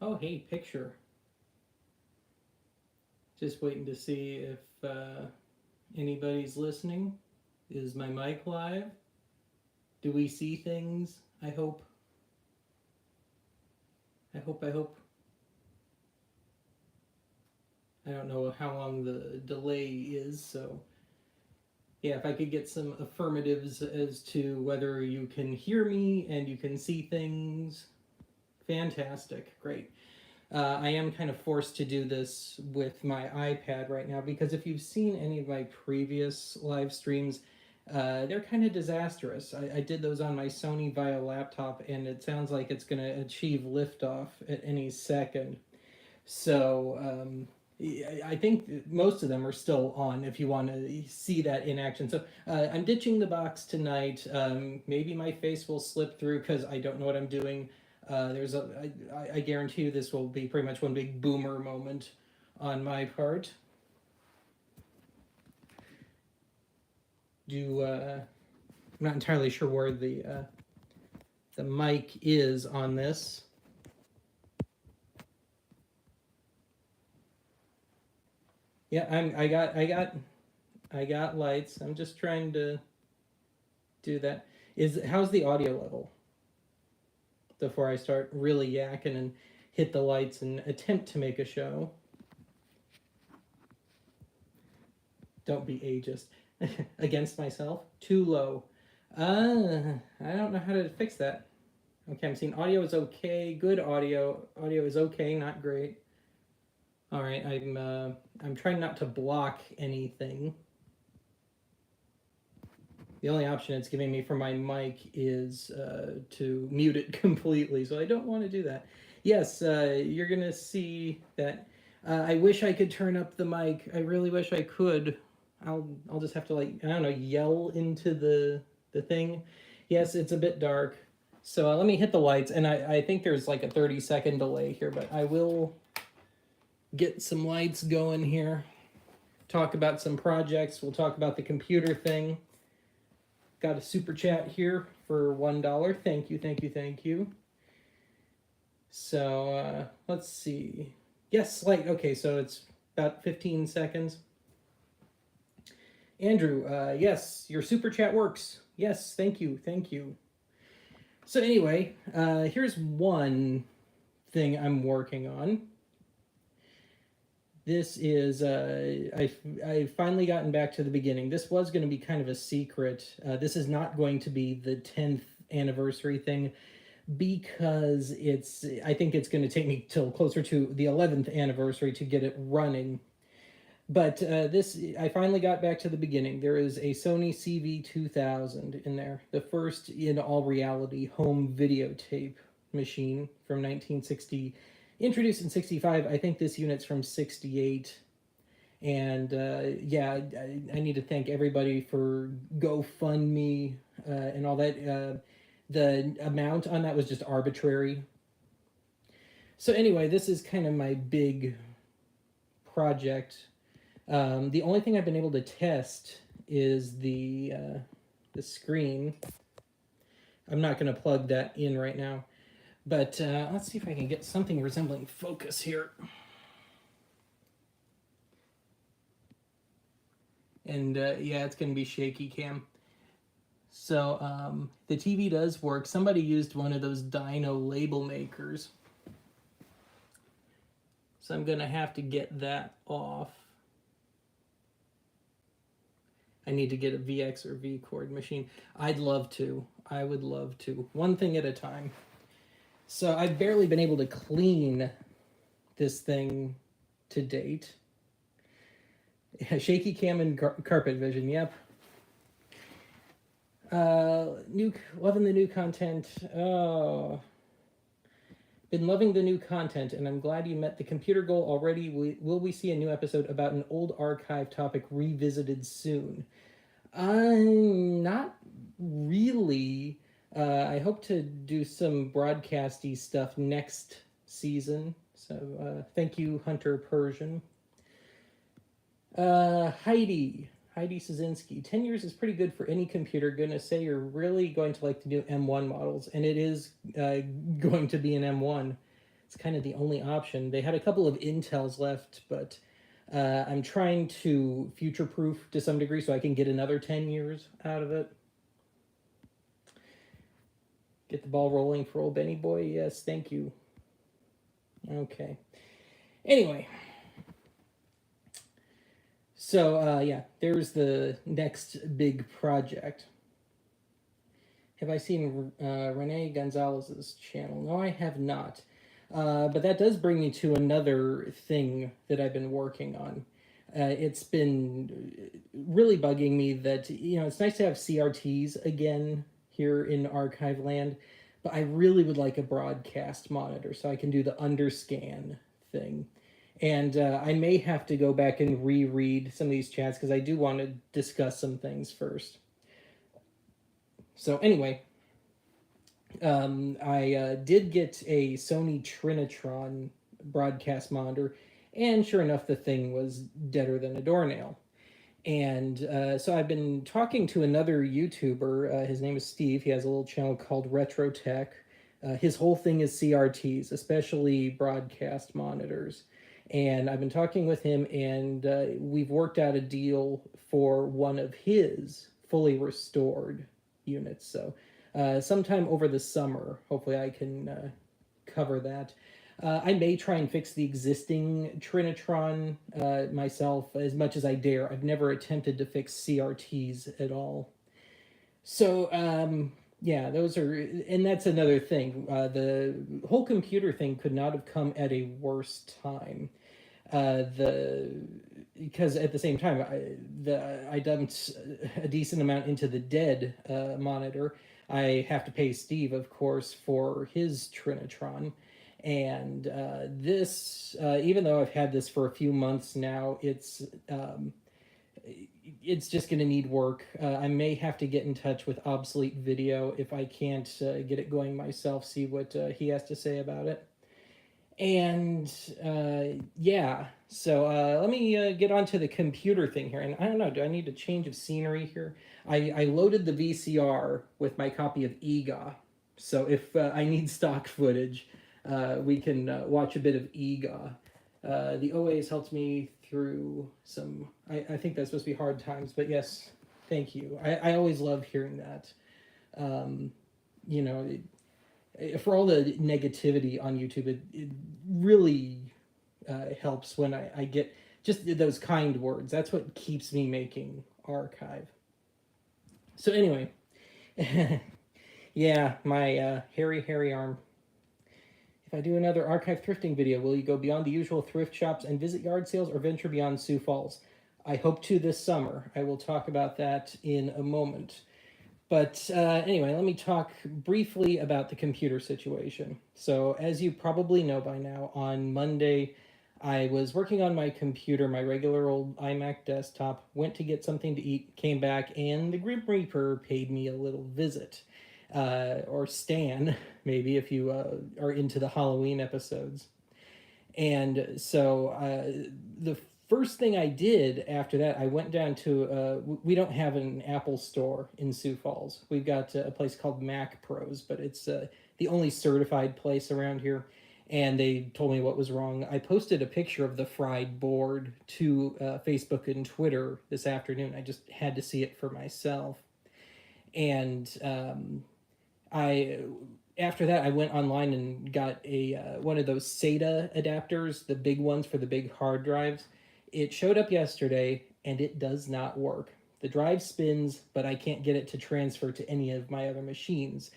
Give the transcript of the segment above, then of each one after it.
Oh, hey, picture. Just waiting to see if anybody's listening. Is my mic live? Do we see things? I hope. I hope. I don't know how long the delay is, so yeah, if I could get some affirmatives as to whether you can hear me and you can see things. Fantastic. Great. I am kind of forced to do this with my iPad right now because if you've seen any of my previous live streams, they're kind of disastrous. I did those on my Sony via laptop, and it sounds like it's going to achieve liftoff at any second. So I think most of them are still on if you want to see that in action. So I'm ditching the box tonight. Maybe my face will slip through because I don't know what I'm doing. I guarantee you this will be pretty much one big boomer moment on my part. I'm not entirely sure where the mic is on this. Yeah, I got lights. I'm just trying to do that. How's the audio level before I start really yakking and hit the lights and attempt to make a show? Don't be ageist. Against myself. Too low. I don't know how to fix that. Okay, I'm seeing audio is okay. Good audio. Audio is okay, not great. All right, I'm trying not to block anything. The only option it's giving me for my mic is to mute it completely, so I don't want to do that. Yes, you're gonna see that. I wish I could turn up the mic. I really wish I could. I'll just have to, like, I don't know, yell into the thing. Yes, it's a bit dark. So let me hit the lights, and I think there's like a 30-second delay here, but I will get some lights going here. Talk about some projects. We'll talk about the computer thing. Got a super chat here for $1. Thank you, thank you, thank you. So let's see. Yes, light. Okay, so it's about 15 seconds. Andrew, yes, your super chat works. Yes, thank you, thank you. So anyway, here's one thing I'm working on. This is, I finally gotten back to the beginning. This was going to be kind of a secret. This is not going to be the 10th anniversary thing because I think it's going to take me till closer to the 11th anniversary to get it running. But I finally got back to the beginning. There is a Sony CV2000 in there, the first in all reality home videotape machine from 1960, introduced in 65. I think this unit's from 68. And yeah, I need to thank everybody for GoFundMe and all that. The amount on that was just arbitrary. So anyway, this is kind of my big project. The only thing I've been able to test is the screen. I'm not going to plug that in right now, but let's see if I can get something resembling focus here. And yeah, it's going to be shaky cam. So the TV does work. Somebody used one of those dyno label makers. So I'm going to have to get that off. I need to get a VX or V cord machine. I'd love to. I would love to. One thing at a time. So I've barely been able to clean this thing to date. Shaky cam and carpet vision, yep. Loving the new content. Oh, been loving the new content, and I'm glad you met the computer goal already. Will we see a new episode about an old archive topic revisited soon? Not really. I hope to do some broadcasty stuff next season. So thank you, Hunter Persian. Heidi Szynski. 10 years is pretty good for any computer. Gonna say you're really going to like the new M1 models, and it is going to be an M1. It's kind of the only option. They had a couple of Intels left, but I'm trying to future-proof to some degree so I can get another 10 years out of it. Get the ball rolling for old Benny boy. Yes, thank you. Okay. Anyway. So, yeah, there's the next big project. Have I seen Renee Gonzalez's channel? No, I have not. But that does bring me to another thing that I've been working on. It's been really bugging me that, it's nice to have CRTs again here in archive land, but I really would like a broadcast monitor so I can do the underscan thing. And I may have to go back and reread some of these chats because I do want to discuss some things first. So anyway, I did get a Sony Trinitron broadcast monitor, and sure enough, the thing was deader than a doornail. And so I've been talking to another YouTuber. His name is Steve. He has a little channel called Retro Tech. His whole thing is CRTs, especially broadcast monitors. And I've been talking with him, and we've worked out a deal for one of his fully restored units. So sometime over the summer, hopefully I can cover that. I may try and fix the existing Trinitron myself as much as I dare. I've never attempted to fix CRTs at all. So, yeah, those are, and that's another thing. The whole computer thing could not have come at a worse time. Because at the same time, I dumped a decent amount into the dead monitor. I have to pay Steve, of course, for his Trinitron. And this, even though I've had this for a few months now, it's just going to need work. I may have to get in touch with Obsolete Video if I can't get it going myself, see what he has to say about it. And yeah, so let me get onto the computer thing here. And I don't know, do I need a change of scenery here? I loaded the VCR with my copy of EGA. So if I need stock footage, we can watch a bit of EGA. The OA has helped me through some, I think that's supposed to be hard times, but yes, thank you. I always love hearing that. For all the negativity on YouTube, it really helps when I get just those kind words. That's what keeps me making archive. So anyway, yeah, my hairy arm. If I do another archive thrifting video, will you go beyond the usual thrift shops and visit yard sales or venture beyond Sioux Falls? I hope to this summer. I will talk about that in a moment. But anyway, let me talk briefly about the computer situation. So as you probably know by now, on Monday, I was working on my computer, my regular old iMac desktop, went to get something to eat, came back, and the Grim Reaper paid me a little visit. Or Stan, maybe, if you are into the Halloween episodes. And so the first thing I did after that, I went down to, we don't have an Apple store in Sioux Falls. We've got a place called Mac Pros, but it's the only certified place around here. And they told me what was wrong. I posted a picture of the fried board to Facebook and Twitter this afternoon. I just had to see it for myself. And after that, I went online and got a one of those SATA adapters, the big ones for the big hard drives. It showed up yesterday, and it does not work. The drive spins, but I can't get it to transfer to any of my other machines.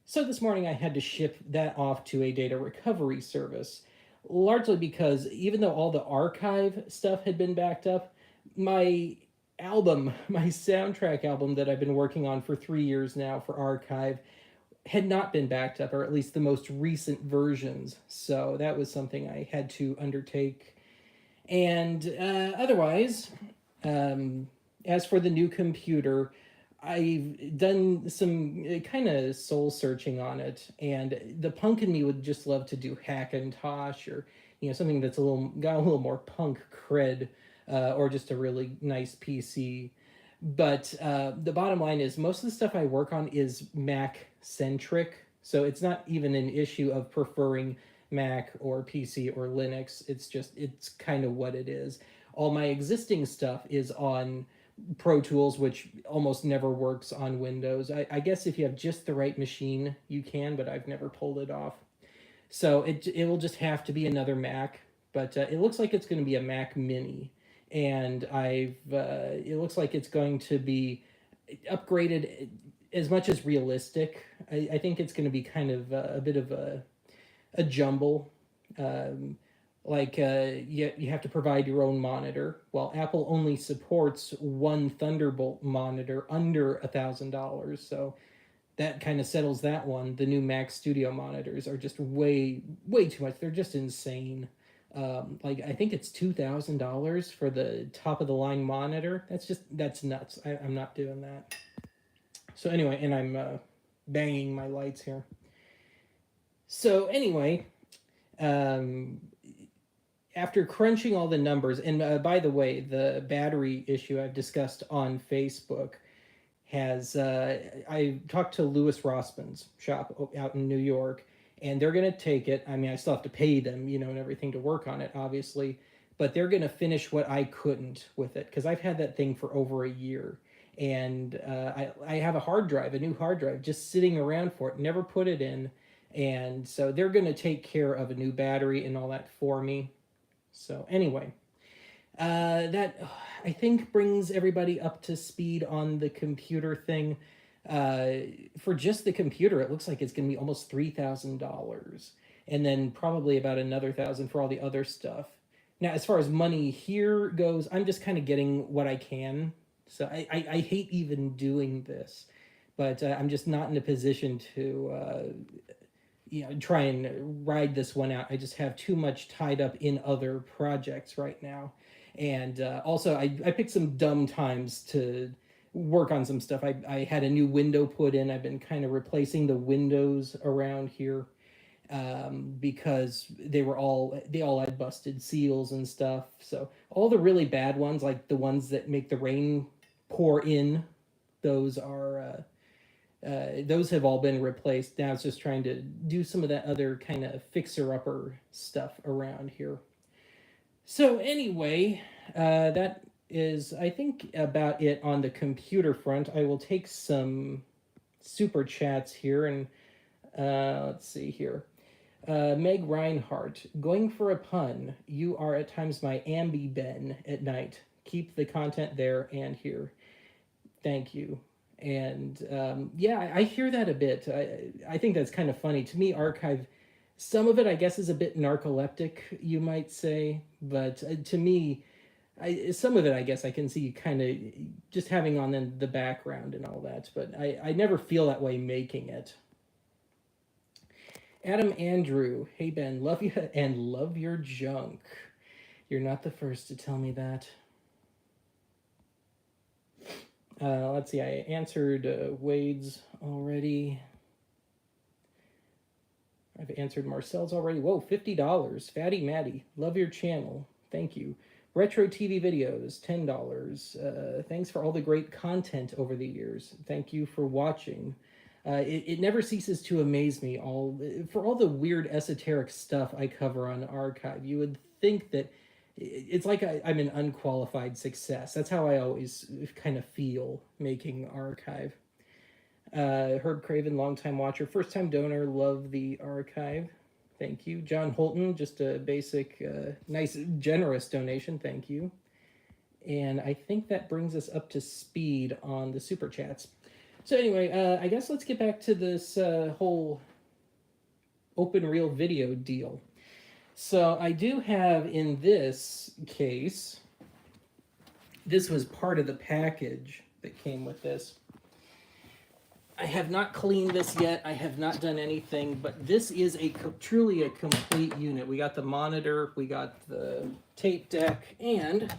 So this morning, I had to ship that off to a data recovery service, largely because even though all the archive stuff had been backed up, my soundtrack album that I've been working on for 3 years now for archive had not been backed up, or at least the most recent versions. So that was something I had to undertake. And otherwise, as for the new computer, I've done some kind of soul searching on it, and the punk in me would just love to do Hackintosh, or something that's got a little more punk cred, or just a really nice PC. But the bottom line is most of the stuff I work on is Mac centric, so it's not even an issue of preferring Mac or PC or Linux. It's kind of what it is. All my existing stuff is on Pro Tools, which almost never works on Windows. I guess if you have just the right machine, you can, but I've never pulled it off. So it will just have to be another Mac, but it looks like it's going to be a Mac Mini, and it looks like it's going to be upgraded as much as realistic. I think it's going to be kind of a bit of a jumble. Um, you have to provide your own monitor. Well, Apple only supports one Thunderbolt monitor under $1,000, so that kind of settles that one. The new Mac Studio monitors are just way too much. They're just insane. Like I think it's $2,000 for the top of the line monitor. That's nuts. I'm not doing that. So anyway, and I'm banging my lights here. So anyway, um, after crunching all the numbers, and by the way, the battery issue I've discussed on Facebook has I talked to Louis Rossman's shop out in New York, and they're gonna take it. I mean, I still have to pay them, and everything to work on it, obviously, but they're gonna finish what I couldn't with it because I've had that thing for over a year, and I have a new hard drive, just sitting around for it, never put it in, and so they're gonna take care of a new battery and all that for me. So anyway, that I think brings everybody up to speed on the computer thing. For just the computer, it looks like it's going to be almost $3,000, and then probably about another $1,000 for all the other stuff. Now, as far as money here goes, I'm just kind of getting what I can. So I hate even doing this, but I'm just not in a position to try and ride this one out. I just have too much tied up in other projects right now. And also, I picked some dumb times to work on some stuff. I had a new window put in. I've been kind of replacing the windows around here because they all had busted seals and stuff. So all the really bad ones, like the ones that make the rain pour in, those are those have all been replaced. Now it's just trying to do some of that other kind of fixer-upper stuff around here. So anyway, that is, I think, about it on the computer front. I will take some super chats here, and let's see here. Meg Reinhardt, going for a pun, you are at times my ambi-ben at night. Keep the content there and here. Thank you. And yeah, I hear that a bit. I think that's kind of funny. To me, archive, some of it, I guess, is a bit narcoleptic, you might say. But to me, some of it, I guess, I can see kind of just having on in the background and all that. But I never feel that way making it. Adam Andrew, hey Ben, love you and love your junk. You're not the first to tell me that. Let's see, I answered Wade's already. I've answered Marcel's already. Whoa, $50. Fatty Matty, love your channel. Thank you. Retro TV videos, $10. Thanks for all the great content over the years. Thank you for watching. It never ceases to amaze me for all the weird esoteric stuff I cover on Archive. You would think that it's like I'm an unqualified success. That's how I always kind of feel making Archive. Herb Craven, longtime watcher, first-time donor, love the Archive. Thank you. John Holton, just a basic, nice, generous donation. Thank you. And I think that brings us up to speed on the Super Chats. So anyway, I guess let's get back to this whole open reel video deal. So I do have, in this case, this was part of the package that came with this. I have not cleaned this yet. I have not done anything, but this is truly a complete unit. We got the monitor, we got the tape deck, and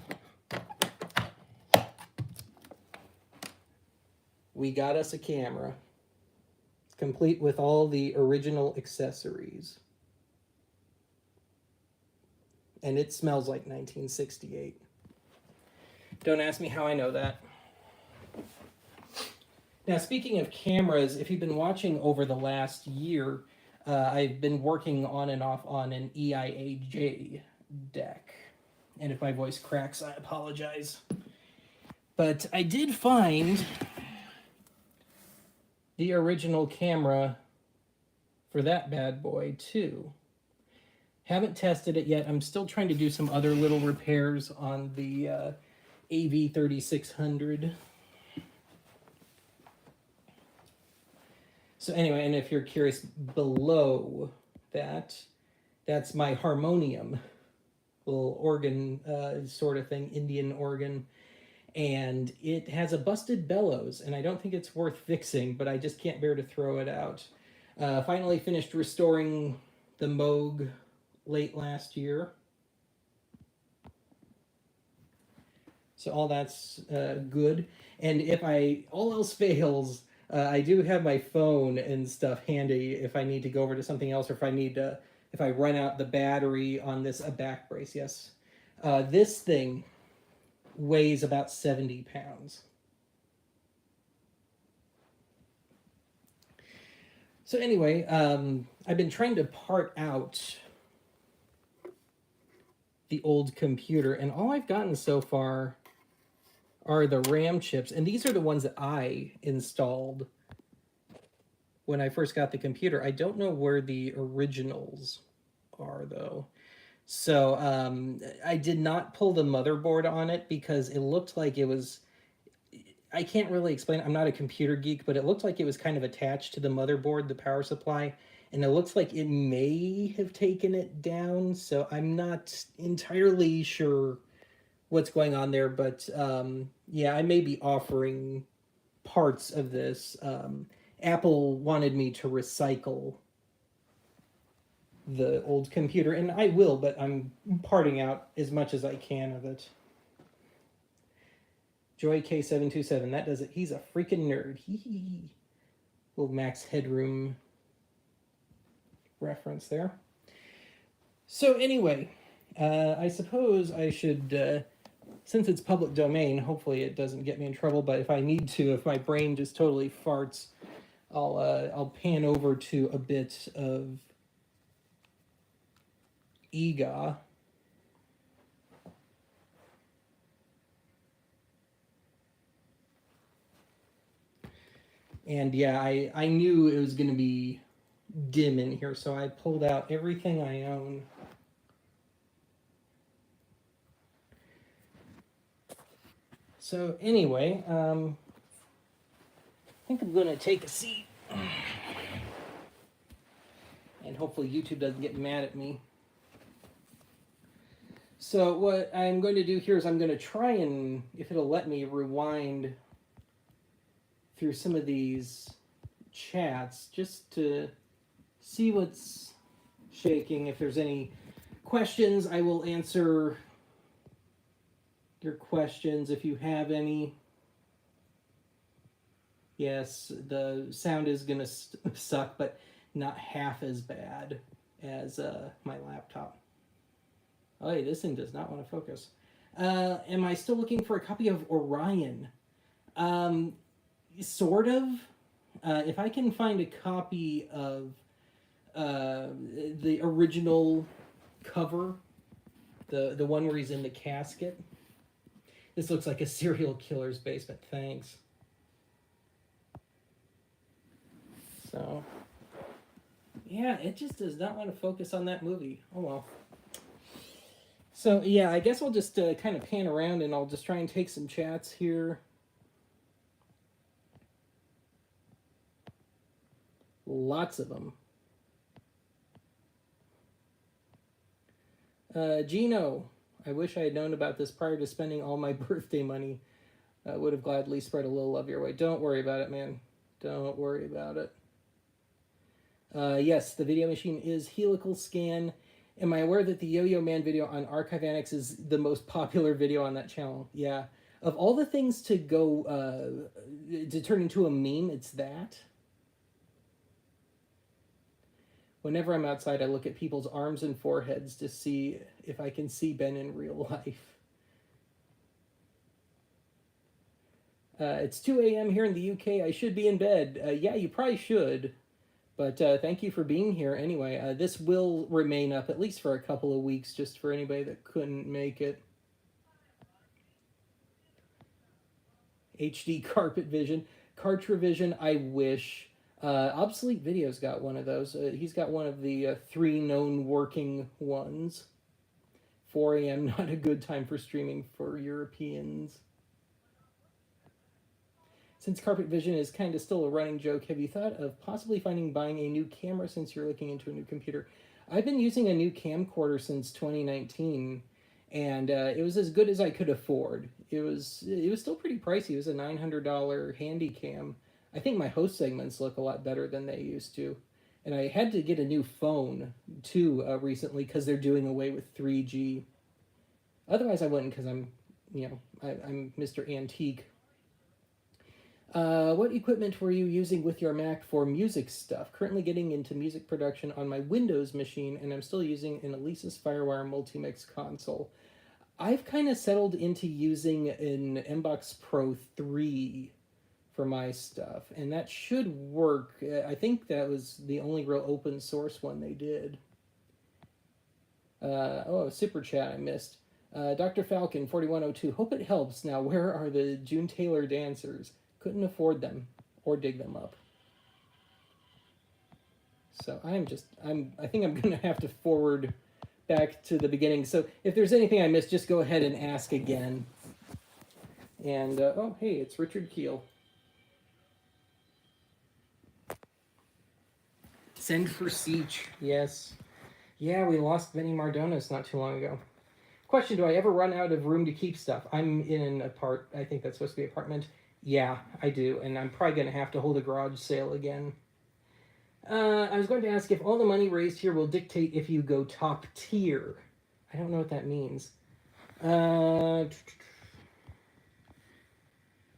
we got us a camera, complete with all the original accessories. And it smells like 1968. Don't ask me how I know that. Now, speaking of cameras, if you've been watching over the last year, I've been working on and off on an EIAJ deck. And if my voice cracks, I apologize. But I did find the original camera for that bad boy, too. Haven't tested it yet. I'm still trying to do some other little repairs on the AV3600. So anyway, and if you're curious, below that, that's my harmonium, little organ sort of thing, Indian organ. And it has a busted bellows, and I don't think it's worth fixing, but I just can't bear to throw it out. Finally finished restoring the Moog late last year. So all that's good. And if all else fails, I do have my phone and stuff handy if I need to go over to something else, or if I run out the battery on this, a back brace, yes. This thing weighs about 70 pounds. So anyway, I've been trying to part out the old computer, and all I've gotten so far are the RAM chips, and these are the ones that I installed when I first got the computer. I don't know where the originals are, though. So I did not pull the motherboard on it because it looked like it was... I can't really explain it. I'm not a computer geek, but it looked like it was kind of attached to the motherboard, the power supply, and it looks like it may have taken it down, so I'm not entirely sure what's going on there, but yeah, I may be offering parts of this. Apple wanted me to recycle the old computer, and I will, but I'm parting out as much as I can of it. Joy K727, that does it. He's a freaking nerd. Hee. Little Max Headroom reference there. So anyway, I suppose I should, since it's public domain, hopefully it doesn't get me in trouble, but if I need to, if my brain just totally farts, I'll pan over to a bit of EGA. And yeah, I knew it was going to be dim in here, so I pulled out everything I own. So anyway, I think I'm going to take a seat. And hopefully YouTube doesn't get mad at me. So what I'm going to do here is I'm going to try and, if it'll let me, rewind through some of these chats just to see what's shaking. If there's any questions, I will answer your questions if you have any. Yes, the sound is going to suck, but not half as bad as my laptop. Oh, hey, this thing does not want to focus. Am I still looking for a copy of Orion? Sort of. If I can find a copy of the original cover, the one where he's in the casket. This looks like a serial killer's basement. Thanks. So, yeah, it just does not want to focus on that movie. Oh well. So, yeah, I guess I'll just kind of pan around and I'll just try and take some chats here. Lots of them. Gino, I wish I had known about this prior to spending all my birthday money. I would have gladly spread a little love your way. Don't worry about it, man. Don't worry about it. Yes, the video machine is helical scan. Am I aware that the Yo-Yo Man video on Archive Annex is the most popular video on that channel? Yeah. Of all the things to go, to turn into a meme, it's that. Whenever I'm outside, I look at people's arms and foreheads to see if I can see Ben in real life. It's 2 a.m. here in the UK. I should be in bed. Yeah, you probably should. But thank you for being here anyway. This will remain up at least for a couple of weeks, just for anybody that couldn't make it. HD Carpet Vision. Cartravision, I wish. Obsolete Video's got one of those. He's got one of the three known working ones. 4 a.m., not a good time for streaming for Europeans. Since Carpet Vision is kind of still a running joke, have you thought of possibly buying a new camera since you're looking into a new computer? I've been using a new camcorder since 2019, and it was as good as I could afford. It was still pretty pricey. It was a $900 handy cam. I think my host segments look a lot better than they used to. And I had to get a new phone too recently because they're doing away with 3G. Otherwise, I wouldn't because I'm Mr. Antique. What equipment were you using with your Mac for music stuff? Currently getting into music production on my Windows machine, and I'm still using an Alesis Firewire Multimix console. I've kind of settled into using an MBox Pro 3 for my stuff, and that should work. I think that was the only real open source one they did. Super chat I missed. Dr. Falcon 4102. Hope it helps. Now, where are the June Taylor dancers? Couldn't afford them or dig them up. So I think I'm gonna have to forward back to the beginning. So if there's anything I missed, just go ahead and ask again. And hey, it's Richard Keel. Send for Siege, yes. Yeah, we lost Benny Mardones not too long ago. Question, do I ever run out of room to keep stuff? I'm in I think that's supposed to be an apartment. Yeah, I do, and I'm probably going to have to hold a garage sale again. I was going to ask if all the money raised here will dictate if you go top tier. I don't know what that means.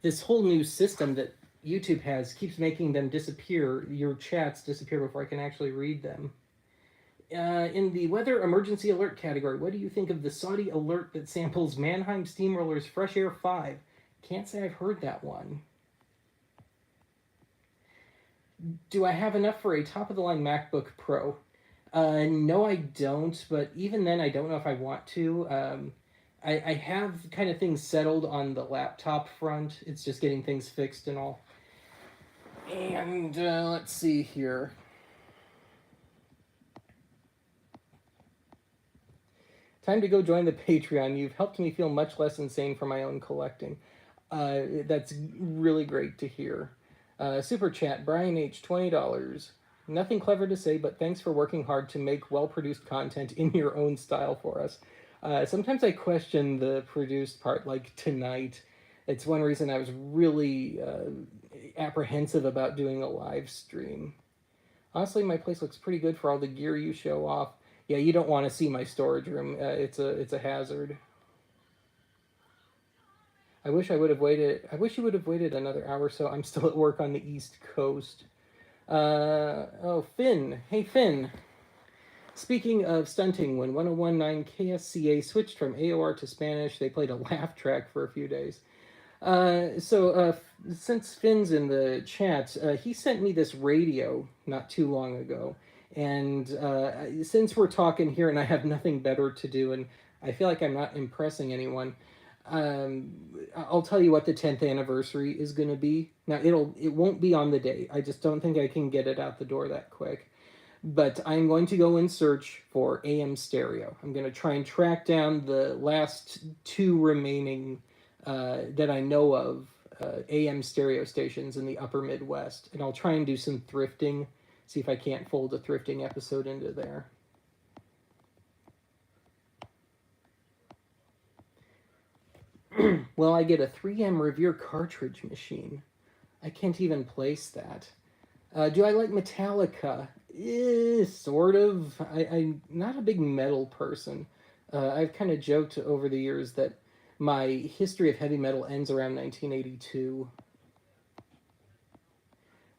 This whole new system that YouTube has keeps making them disappear. Your chats disappear before I can actually read them. In the weather emergency alert category, what do you think of the Saudi alert that samples Mannheim Steamrollers Fresh Air 5? Can't say I've heard that one. Do I have enough for a top-of-the-line MacBook Pro? No, I don't, but even then, I don't know if I want to. I have kind of things settled on the laptop front. It's just getting things fixed and all. And let's see here. Time to go join the Patreon. You've helped me feel much less insane for my own collecting. That's really great to hear. Super chat, Brian H, $20. Nothing clever to say, but thanks for working hard to make well-produced content in your own style for us. Sometimes I question the produced part, like tonight. It's one reason I was really apprehensive about doing a live stream. Honestly, my place looks pretty good for all the gear you show off. Yeah, you don't want to see my storage room. It's a hazard. I wish you would have waited another hour or so. I'm still at work on the East Coast. Finn. Hey, Finn. Speaking of stunting, when 1019 KSCA switched from AOR to Spanish, they played a laugh track for a few days. Since Finn's in the chat, he sent me this radio not too long ago. And since we're talking here and I have nothing better to do and I feel like I'm not impressing anyone, I'll tell you what the 10th anniversary is going to be. Now, it won't be on the day. I just don't think I can get it out the door that quick. But I'm going to go and search for AM stereo. I'm going to try and track down the last two remaining that I know of AM stereo stations in the upper Midwest. And I'll try and do some thrifting, see if I can't fold a thrifting episode into there. Well, I get a 3M Revere cartridge machine. I can't even place that. Do I like Metallica? Sort of. I'm not a big metal person. I've kind of joked over the years that my history of heavy metal ends around 1982.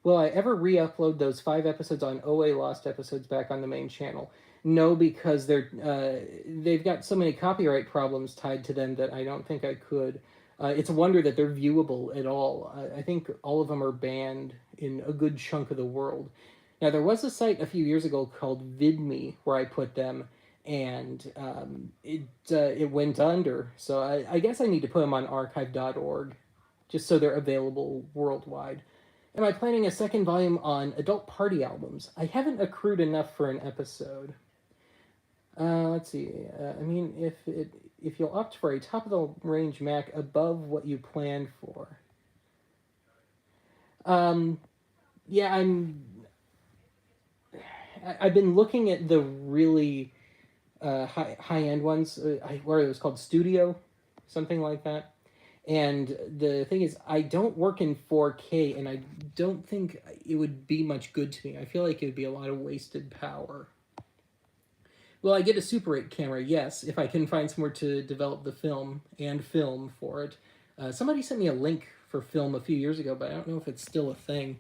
Will I ever re-upload those 5 episodes on OA Lost episodes back on the main channel? No, because they've got so many copyright problems tied to them that I don't think I could. It's a wonder that they're viewable at all. I think all of them are banned in a good chunk of the world. Now, there was a site a few years ago called VidMe where I put them, and it went under. So I guess I need to put them on archive.org, just so they're available worldwide. Am I planning a second volume on adult party albums? I haven't accrued enough for an episode. Let's see. I mean, if you'll opt for a top of the range Mac above what you planned for, um, yeah, I've been looking at the really high end ones. What are those called? Studio, something like that. And the thing is, I don't work in 4K, and I don't think it would be much good to me. I feel like it would be a lot of wasted power. Will I get a Super 8 camera? Yes, if I can find somewhere to develop the film for it. Somebody sent me a link for film a few years ago, but I don't know if it's still a thing.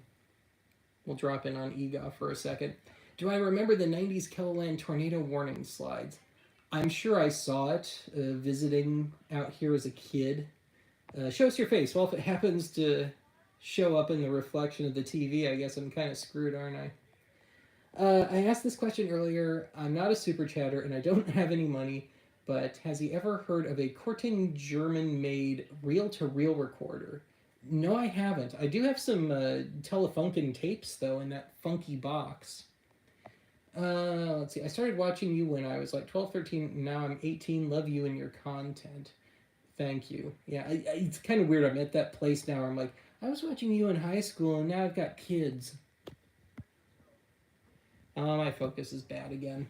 We'll drop in on EGA for a second. Do I remember the 90s Kelloland tornado warning slides? I'm sure I saw it visiting out here as a kid. Show us your face. Well, if it happens to show up in the reflection of the TV, I guess I'm kind of screwed, aren't I? I asked this question earlier. I'm not a super chatter and I don't have any money, but has he ever heard of a Corting German-made reel-to-reel recorder? No, I haven't. I do have some Telefunken tapes, though, in that funky box. Let's see. I started watching you when I was like 12, 13. Now I'm 18. Love you and your content. Thank you. Yeah, it's kind of weird. I'm at that place now where I'm like, I was watching you in high school and now I've got kids. My focus is bad again.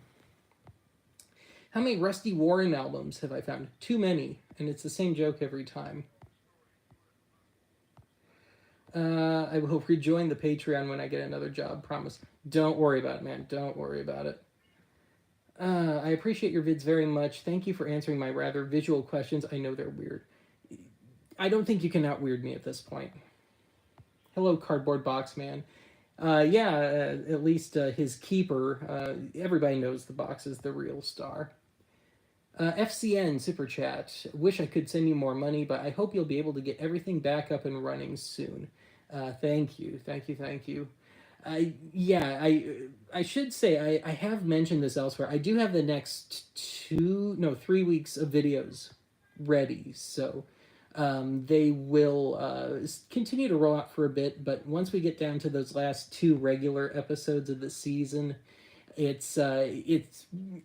How many Rusty Warren albums have I found? Too many, and it's the same joke every time. I will rejoin the Patreon when I get another job, promise. Don't worry about it, man. Don't worry about it. I appreciate your vids very much. Thank you for answering my rather visual questions. I know they're weird. I don't think you can out-weird me at this point. Hello, Cardboard Box Man. At least his keeper. Everybody knows the box is the real star. FCN Super Chat. Wish I could send you more money, but I hope you'll be able to get everything back up and running soon. Thank you. I should say I have mentioned this elsewhere. I do have the next 3 weeks of videos ready, so they will continue to roll out for a bit. But once we get down to those last 2 regular episodes of the season, it's who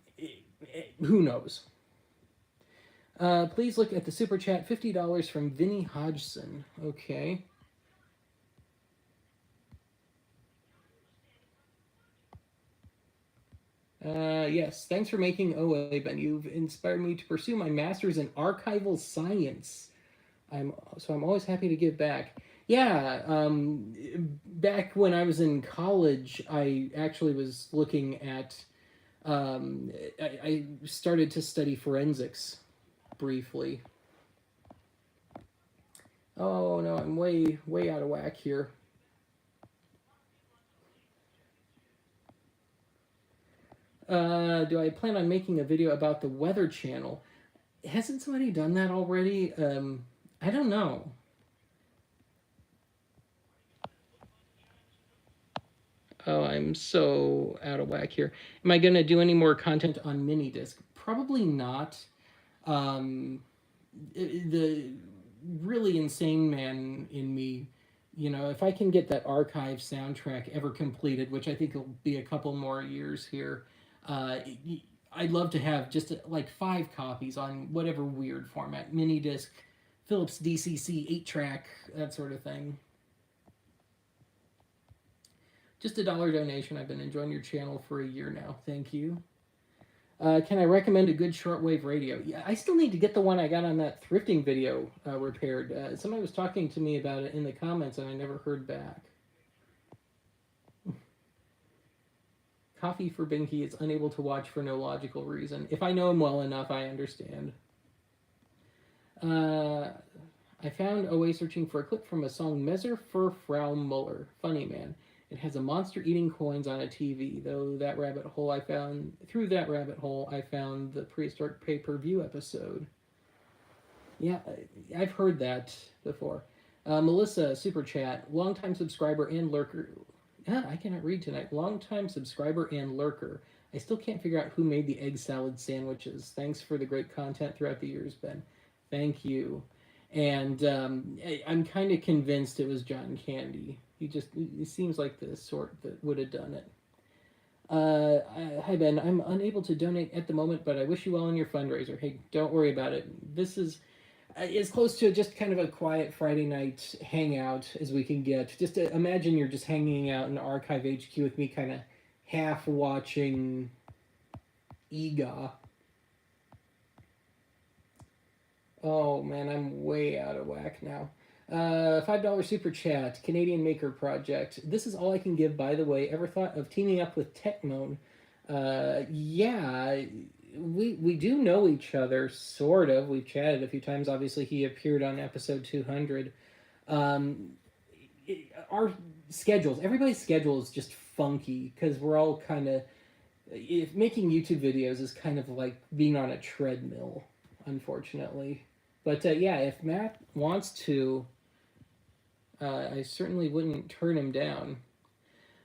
knows. Please look at the super chat. $50 from Vinny Hodgson. Okay. Yes, thanks for making OA, Ben. You've inspired me to pursue my master's in archival science. I'm always happy to give back. Yeah, back when I was in college, I actually was looking at. I started to study forensics briefly. Oh no, I'm way out of whack here. Do I plan on making a video about the Weather Channel? Hasn't somebody done that already? I don't know. Oh, I'm so out of whack here. Am I going to do any more content on mini disc? Probably not. The really insane man in me, if I can get that archive soundtrack ever completed, which I think will be a couple more years here, I'd love to have just like 5 copies on whatever weird format, mini disc, Philips DCC 8-track, that sort of thing. Just a $1 donation. I've been enjoying your channel for a year now. Thank you. Can I recommend a good shortwave radio? Yeah, I still need to get the one I got on that thrifting video repaired. Somebody was talking to me about it in the comments, and I never heard back. Coffee for Binky is unable to watch for no logical reason. If I know him well enough, I understand. I found OA searching for a clip from a song Messer für Frau Muller. Funny man. It has a monster eating coins on a TV. Through that rabbit hole, I found the prehistoric pay-per-view episode. Yeah, I've heard that before. Melissa, super chat, longtime subscriber and lurker. I cannot read tonight. Longtime subscriber and lurker. I still can't figure out who made the egg salad sandwiches. Thanks for the great content throughout the years, Ben. Thank you. And I'm kind of convinced it was John Candy. He seems like the sort that would have done it. Hi Ben, I'm unable to donate at the moment, but I wish you well in your fundraiser. Hey, don't worry about it. This is as close to just kind of a quiet Friday night hangout as we can get. Just imagine you're just hanging out in Archive HQ with me, kind of half watching EGA. Oh man, I'm way out of whack now. $5 super chat, Canadian Maker Project. This is all I can give, by the way. Ever thought of teaming up with Techmoan? Yeah, we do know each other, sort of. We've chatted a few times. Obviously, he appeared on episode 200. Um, our schedules, everybody's schedule is just funky because we're all kind of. If making YouTube videos is kind of like being on a treadmill, unfortunately. But yeah, if Matt wants to, I certainly wouldn't turn him down.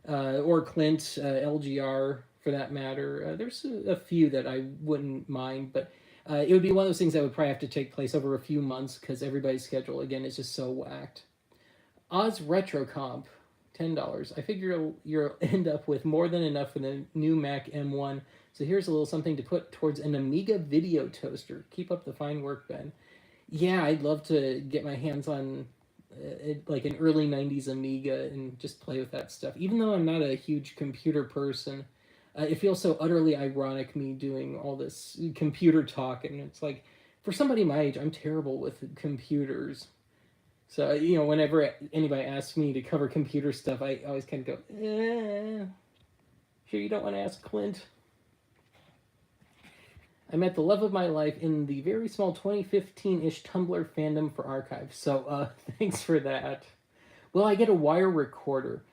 Or Clint, LGR, for that matter. There's a few that I wouldn't mind, but it would be one of those things that would probably have to take place over a few months because everybody's schedule, again, is just so whacked. Oz Retro Comp, $10. I figure you'll end up with more than enough for the new Mac M1. So here's a little something to put towards an Amiga video toaster. Keep up the fine work, Ben. Yeah, I'd love to get my hands on like an early 90s Amiga and just play with that stuff. Even though I'm not a huge computer person, it feels so utterly ironic me doing all this computer talk. And it's like, for somebody my age, I'm terrible with computers. So, whenever anybody asks me to cover computer stuff, I always kind of go, sure you don't want to ask Clint? I met the love of my life in the very small 2015-ish Tumblr fandom for Archive. So, thanks for that. Will I get a wire recorder?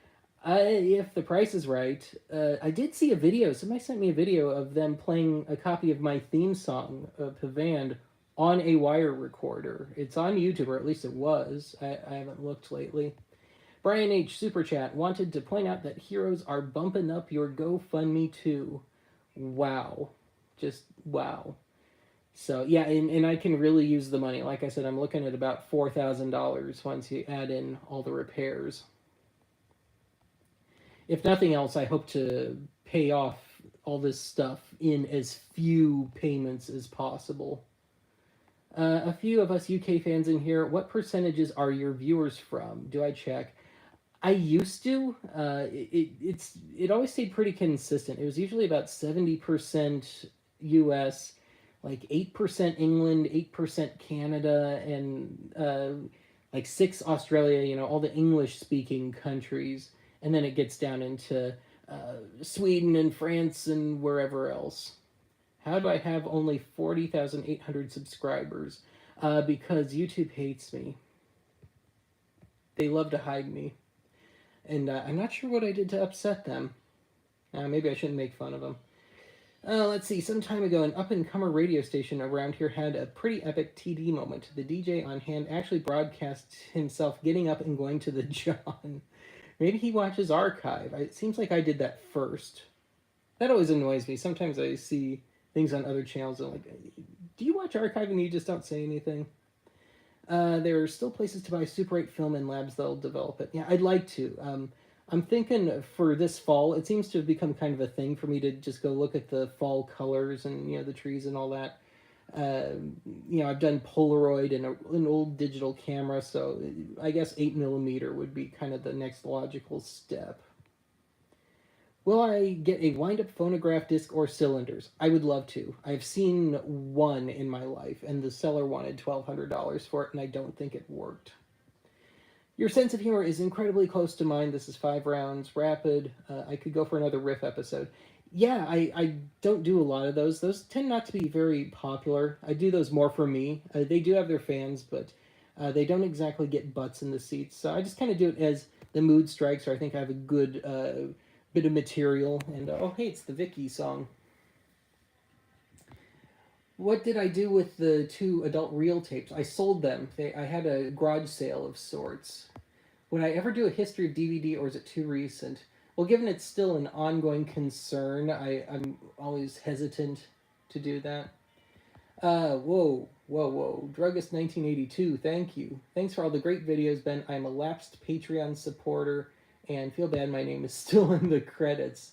If the price is right. I did see a video. Somebody sent me a video of them playing a copy of my theme song, Pavand, on a wire recorder. It's on YouTube, or at least it was. I haven't looked lately. Brian H. Super Chat wanted to point out that heroes are bumping up your GoFundMe too. Wow. Just wow. So yeah, and I can really use the money. Like I said, I'm looking at about $4,000 once you add in all the repairs. If nothing else, I hope to pay off all this stuff in as few payments as possible. A few of us UK fans in here, what percentages are your viewers from? Do I check? I used to. It always stayed pretty consistent. It was usually about 70% US, like 8% England, 8% Canada, and like 6 Australia. All the English-speaking countries, and then it gets down into Sweden and France and wherever else. How do I have only 40,800 subscribers? Because YouTube hates me. They love to hide me. And I'm not sure what I did to upset them. Maybe I shouldn't make fun of them. Let's see. Some time ago, an up-and-comer radio station around here had a pretty epic TD moment. The DJ on hand actually broadcast himself getting up and going to the John. Maybe he watches Archive. It seems like I did that first. That always annoys me. Sometimes I see things on other channels and I'm like, do you watch Archive and you just don't say anything? There are still places to buy Super 8 film and labs that'll develop it. Yeah, I'd like to. I'm thinking for this fall, it seems to have become kind of a thing for me to just go look at the fall colors and, the trees and all that. I've done Polaroid and an old digital camera, so I guess 8mm would be kind of the next logical step. Will I get a wind-up phonograph disc or cylinders? I would love to. I've seen one in my life, and the seller wanted $1,200 for it, and I don't think it worked. Your sense of humor is incredibly close to mine. This is 5 rounds, rapid. I could go for another riff episode. Yeah, I don't do a lot of those. Those tend not to be very popular. I do those more for me. They do have their fans, but they don't exactly get butts in the seats. So I just kind of do it as the mood strikes, or I think I have a good bit of material. And oh, hey, it's the Vicky song. What did I do with the 2 adult reel tapes? I sold them. I had a garage sale of sorts. Would I ever do a history of DVD, or is it too recent? Well, given it's still an ongoing concern, I'm always hesitant to do that. Whoa. Druggist 1982, thank you. Thanks for all the great videos, Ben. I'm a lapsed Patreon supporter and feel bad my name is still in the credits.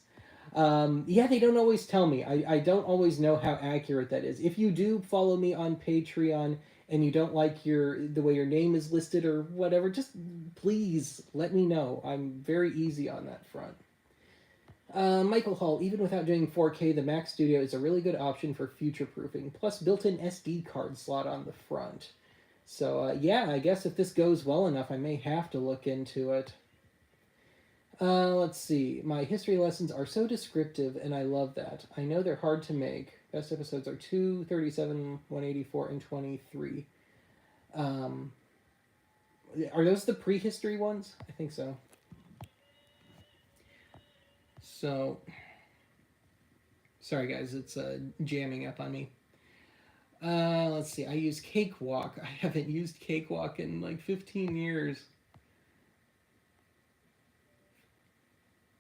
Yeah, they don't always tell me. I don't always know how accurate that is. If you do follow me on Patreon and you don't like the way your name is listed or whatever, just please let me know. I'm very easy on that front. Michael Hall, even without doing 4K, the Mac Studio is a really good option for future proofing, plus built in SD card slot on the front. So, yeah, I guess if this goes well enough, I may have to look into it. Let's see. My history lessons are so descriptive, and I love that. I know they're hard to make. Best episodes are 2, 37, 184, and 23. Are those the prehistory ones? I think so. So, sorry guys, it's jamming up on me. Let's see. I use Cakewalk. I haven't used Cakewalk in like 15 years.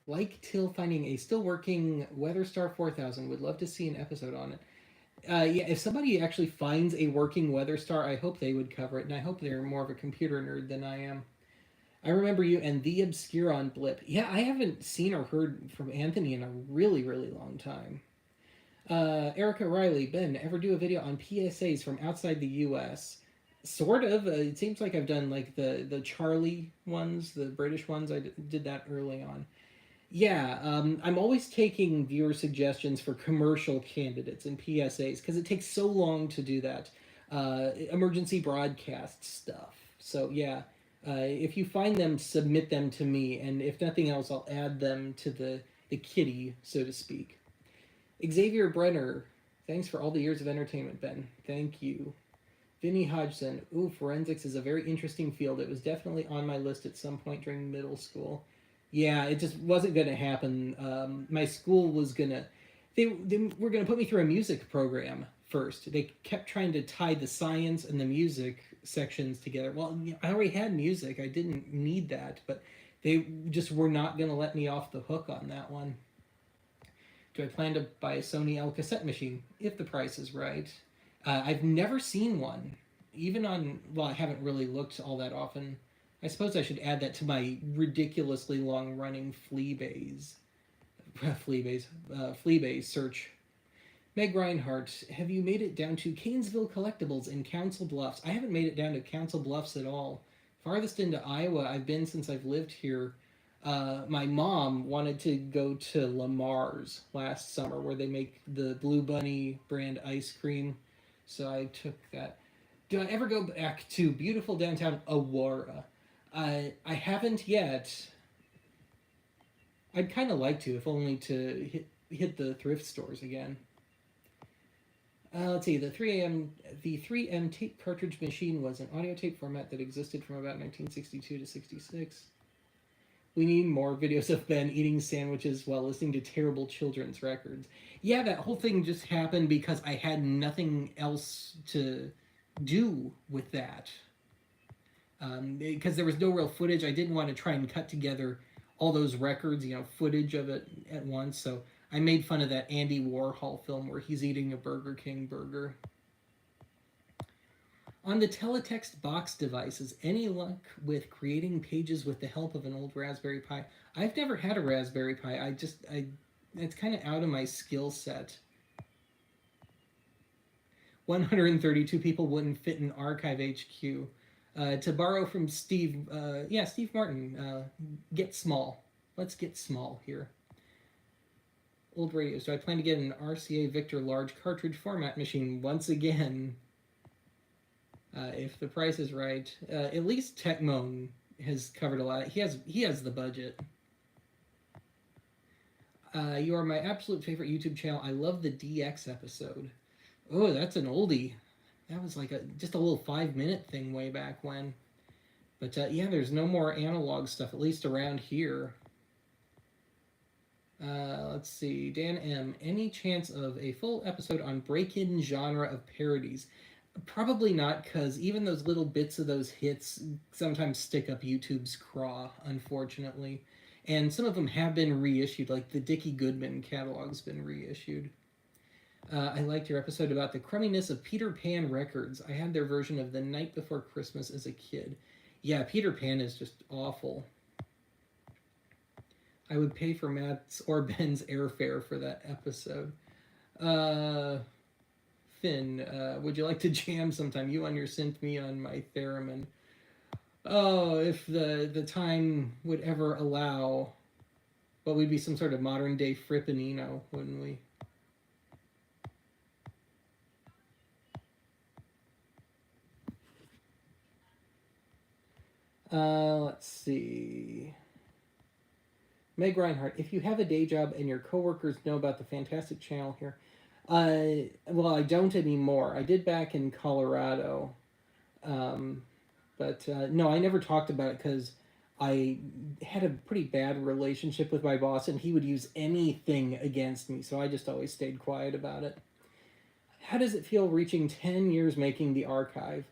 Like Till finding a still working WeatherStar 4000. Would love to see an episode on it. Yeah, if somebody actually finds a working WeatherStar, I hope they would cover it, and I hope they're more of a computer nerd than I am. I remember you and the Obscuron Blip. Yeah, I haven't seen or heard from Anthony in a really, really long time. Erica Riley, Ben, ever do a video on PSAs from outside the U.S.? Sort of. It seems like I've done like the Charlie ones, the British ones. I did that early on. Yeah, I'm always taking viewer suggestions for commercial candidates and PSAs because it takes so long to do that. Emergency broadcast stuff. So yeah, if you find them, submit them to me, and if nothing else, I'll add them to the kitty, so to speak. Xavier Brenner, thanks for all the years of entertainment, Ben. Thank you. Vinny Hodgson, ooh, forensics is a very interesting field. It was definitely on my list at some point during middle school. Yeah, it just wasn't going to happen. My school was going to... They were going to put me through a music program first. They kept trying to tie the science and the music sections together. Well, I already had music. I didn't need that, but they just were not going to let me off the hook on that one. Do I plan to buy a Sony L cassette machine if the price is right? I've never seen one. Even on... Well, I haven't really looked all that often. I suppose I should add that to my ridiculously long-running Fleabase search. Meg Reinhardt, have you made it down to Canesville Collectibles in Council Bluffs? I haven't made it down to Council Bluffs at all. Farthest into Iowa I've been since I've lived here. My mom wanted to go to Lamar's last summer, where they make the Blue Bunny brand ice cream. So I took that. Do I ever go back to beautiful downtown Aurora? I haven't yet. I'd kind of like to, if only to hit the thrift stores again. Let's see. The 3M tape cartridge machine was an audio tape format that existed from about 1962 to 66. We need more videos of Ben eating sandwiches while listening to terrible children's records. Yeah, that whole thing just happened because I had nothing else to do with that. Because there was no real footage. I didn't want to try and cut together all those records, footage of it at once. So I made fun of that Andy Warhol film where he's eating a Burger King burger. On the teletext box devices, any luck with creating pages with the help of an old Raspberry Pi? I've never had a Raspberry Pi. It's kind of out of my skill set. 132 people wouldn't fit in Archive HQ. To borrow from Steve, Steve Martin, get small. Let's get small here. Old radios. Do I plan to get an RCA Victor large cartridge format machine once again? If the price is right. At least Techmoan has covered a lot. He has the budget. You are my absolute favorite YouTube channel. I love the DX episode. Oh, that's an oldie. That was like just a little 5-minute thing way back when. But yeah, there's no more analog stuff, at least around here. Let's see. Dan M. Any chance of a full episode on break-in genre of parodies? Probably not, because even those little bits of those hits sometimes stick up YouTube's craw, unfortunately. And some of them have been reissued, like the Dickie Goodman catalog's been reissued. I liked your episode about the crumminess of Peter Pan records. I had their version of The Night Before Christmas as a kid. Yeah, Peter Pan is just awful. I would pay for Matt's or Ben's airfare for that episode. Uh, Finn, would you like to jam sometime? You on your synth, me on my theremin. Oh, if the time would ever allow, but we'd be some sort of modern day Frippanino, wouldn't we? Let's see. Meg Reinhardt, if you have a day job and your coworkers know about the fantastic channel here, well, I don't anymore. I did back in Colorado, um, but no, I never talked about it because I had a pretty bad relationship with my boss, and he would use anything against me. So I just always stayed quiet about it. How does it feel reaching 10 years making the archive?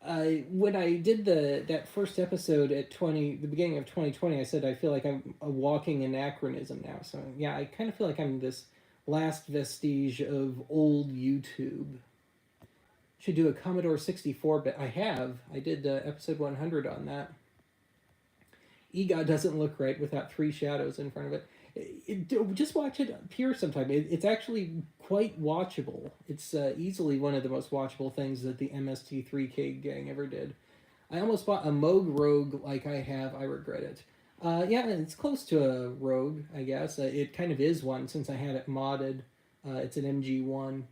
When I did that first episode at the beginning of 2020, I said I feel like I'm a walking anachronism now. So yeah, I kind of feel like I'm this last vestige of old YouTube. Should do a Commodore 64 bit. I have. I did episode 100 on that. EGOT doesn't look right without three shadows in front of it. Just watch it appear sometime. It's actually quite watchable. It's easily one of the most watchable things that the MST3K gang ever did. I almost bought a Moog Rogue like I have. I regret it. Yeah, it's close to a Rogue, I guess. It kind of is one since I had it modded. It's an MG1.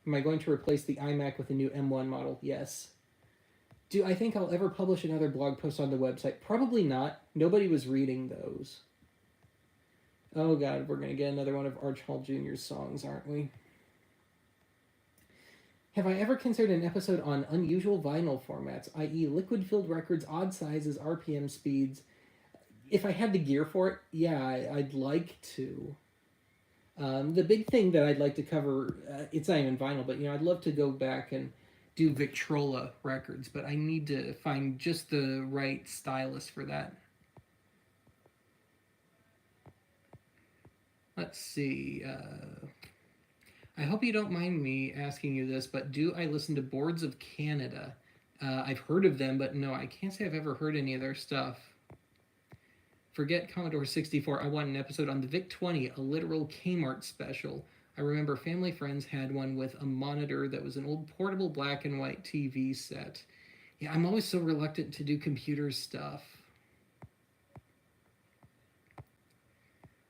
Am I going to replace the iMac with a new M1 model? Yes. Do I think I'll ever publish another blog post on the website? Probably not. Nobody was reading those. Oh god, we're going to get another one of Arch Hall Jr.'s songs, aren't we? Have I ever considered an episode on unusual vinyl formats, i.e. liquid-filled records, odd sizes, RPM speeds? If I had the gear for it, yeah, I'd like to. The big thing that I'd like to cover, it's not even vinyl, but I'd love to go back and do Victrola records, but I need to find just the right stylus for that. Let's see. I hope you don't mind me asking you this, but do I listen to Boards of Canada? I've heard of them, but no, I can't say I've ever heard any of their stuff. Forget Commodore 64. I want an episode on the VIC-20, a literal Kmart special. I remember family friends had one with a monitor that was an old portable black and white TV set. Yeah, I'm always so reluctant to do computer stuff.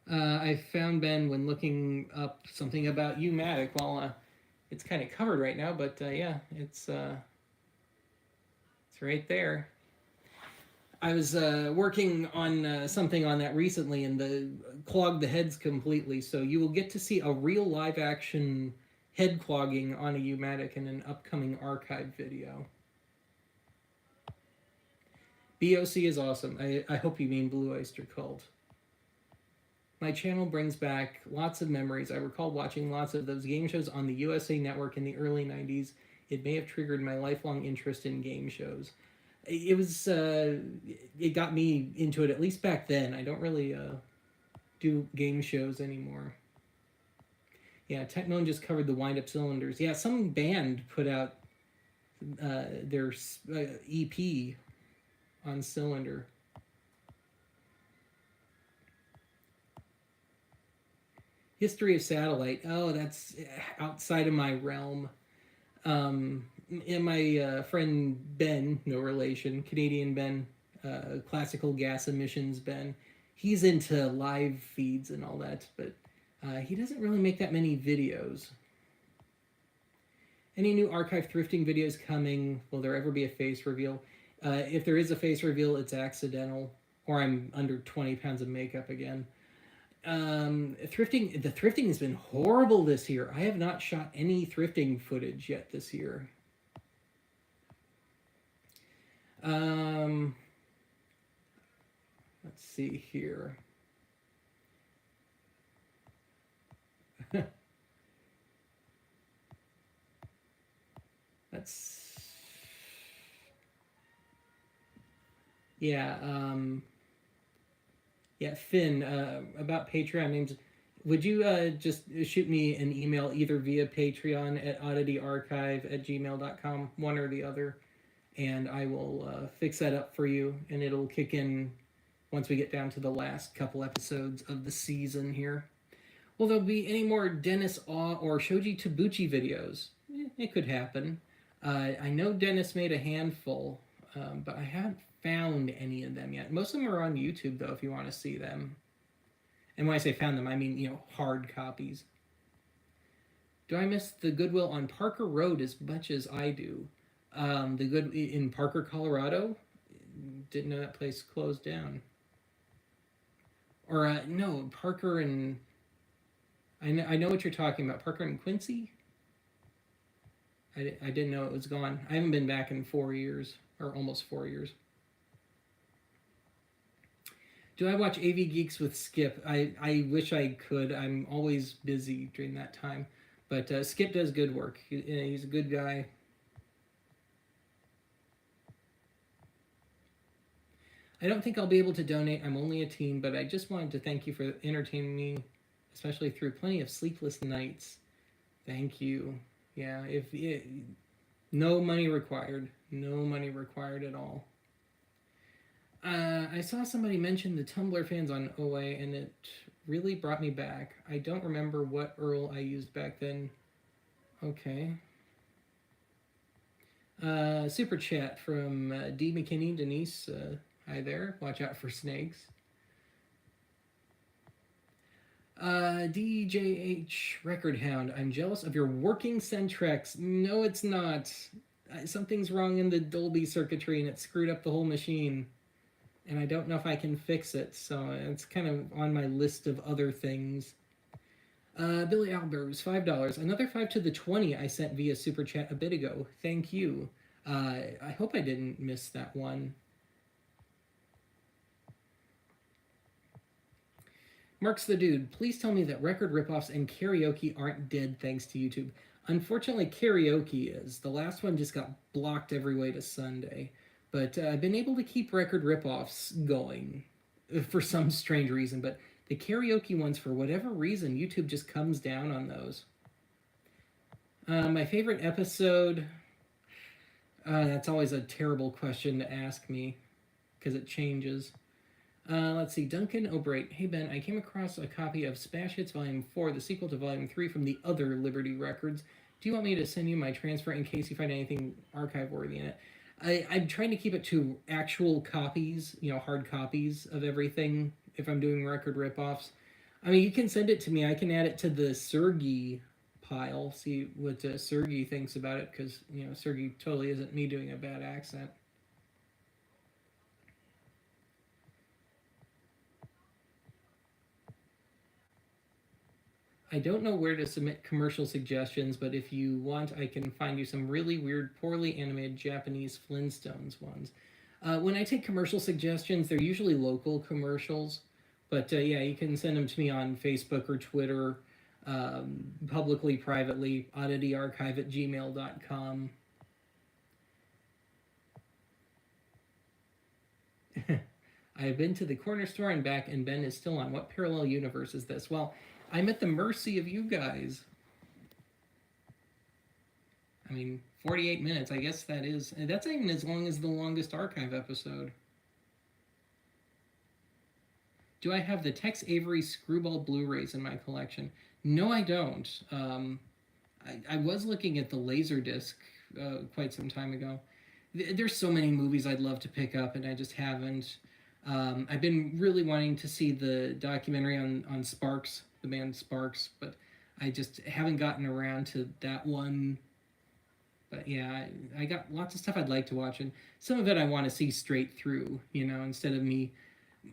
I found Ben when looking up something about U-Matic. Well, it's kind of covered right now, but yeah, it's right there. I was working on something on that recently and clogged the heads completely. So you will get to see a real live action head clogging on a U-Matic in an upcoming archive video. BOC is awesome. I hope you mean Blue Oyster Cult. My channel brings back lots of memories. I recall watching lots of those game shows on the USA Network in the early 90s. It may have triggered my lifelong interest in game shows. It was, it got me into it, at least back then. I don't really do game shows anymore. Yeah, Technone just covered the wind-up cylinders. Yeah, some band put out their EP on cylinder. History of satellite. Oh, that's outside of my realm. And my friend Ben, no relation, Canadian Ben, classical gas emissions Ben, he's into live feeds and all that, but he doesn't really make that many videos. Any new archive thrifting videos coming? Will there ever be a face reveal? If there is a face reveal, it's accidental, or I'm under 20 pounds of makeup again. The thrifting has been horrible this year. I have not shot any thrifting footage yet this year. Let's see here. Yeah. Yeah, Finn, about Patreon names. Would you just shoot me an email either via Patreon at oddityarchive@gmail.com, one or the other, and I will fix that up for you, and it'll kick in once we get down to the last couple episodes of the season here. Will there be any more Dennis Awe or Shoji Tabuchi videos? It could happen. I know Dennis made a handful, but I haven't found any of them yet. Most of them are on YouTube, though, if you want to see them. And when I say found them, I mean, hard copies. Do I miss the Goodwill on Parker Road as much as I do? The good in Parker, Colorado? Didn't know that place closed down. Or, no, Parker and... I know what you're talking about. Parker and Quincy? I didn't know it was gone. I haven't been back in 4 years, or almost 4 years. Do I watch AV Geeks with Skip? I wish I could. I'm always busy during that time. But Skip does good work. He's a good guy. I don't think I'll be able to donate. I'm only a teen, but I just wanted to thank you for entertaining me, especially through plenty of sleepless nights. Thank you. Yeah, no money required. No money required at all. I saw somebody mention the Tumblr fans on OA, and it really brought me back. I don't remember what URL I used back then. Okay. Super chat from D. McKinney. Denise, hi there. Watch out for snakes. DJH Record Hound, I'm jealous of your working Centrex. No, it's not. Something's wrong in the Dolby circuitry and it screwed up the whole machine. And I don't know if I can fix it, so it's kind of on my list of other things. Billy Albers, $5. Another 5 to the 20 I sent via Super Chat a bit ago. Thank you. I hope I didn't miss that one. Mark's the Dude, please tell me that record ripoffs and karaoke aren't dead thanks to YouTube. Unfortunately, karaoke is. The last one just got blocked every way to Sunday. But I've been able to keep record ripoffs going for some strange reason. But the karaoke ones, for whatever reason, YouTube just comes down on those. My favorite episode... that's always a terrible question to ask me, because it changes. Let's see, Duncan O'Bright. Hey Ben, I came across a copy of Smash Hits Volume 4, the sequel to Volume 3 from the other Liberty Records. Do you want me to send you my transfer in case you find anything archive-worthy in it? I'm trying to keep it to actual copies, hard copies of everything if I'm doing record ripoffs. I mean, you can send it to me. I can add it to the Sergey pile, see what Sergey thinks about it, because, Sergey totally isn't me doing a bad accent. I don't know where to submit commercial suggestions, but if you want, I can find you some really weird, poorly animated Japanese Flintstones ones. When I take commercial suggestions, they're usually local commercials, but yeah, you can send them to me on Facebook or Twitter, publicly, privately, oddityarchive@gmail.com. I've been to the corner store and back, and Ben is still on. What parallel universe is this? Well, I'm at the mercy of you guys. I mean, 48 minutes, I guess that's even as long as the longest archive episode. Do I have the Tex Avery Screwball Blu-rays in my collection? No, I don't. I was looking at the Laserdisc quite some time ago. There's so many movies I'd love to pick up, and I just haven't. I've been really wanting to see the documentary on Sparks, the band Sparks, but I just haven't gotten around to that one. But yeah, I got lots of stuff I'd like to watch, and some of it I want to see straight through, instead of me.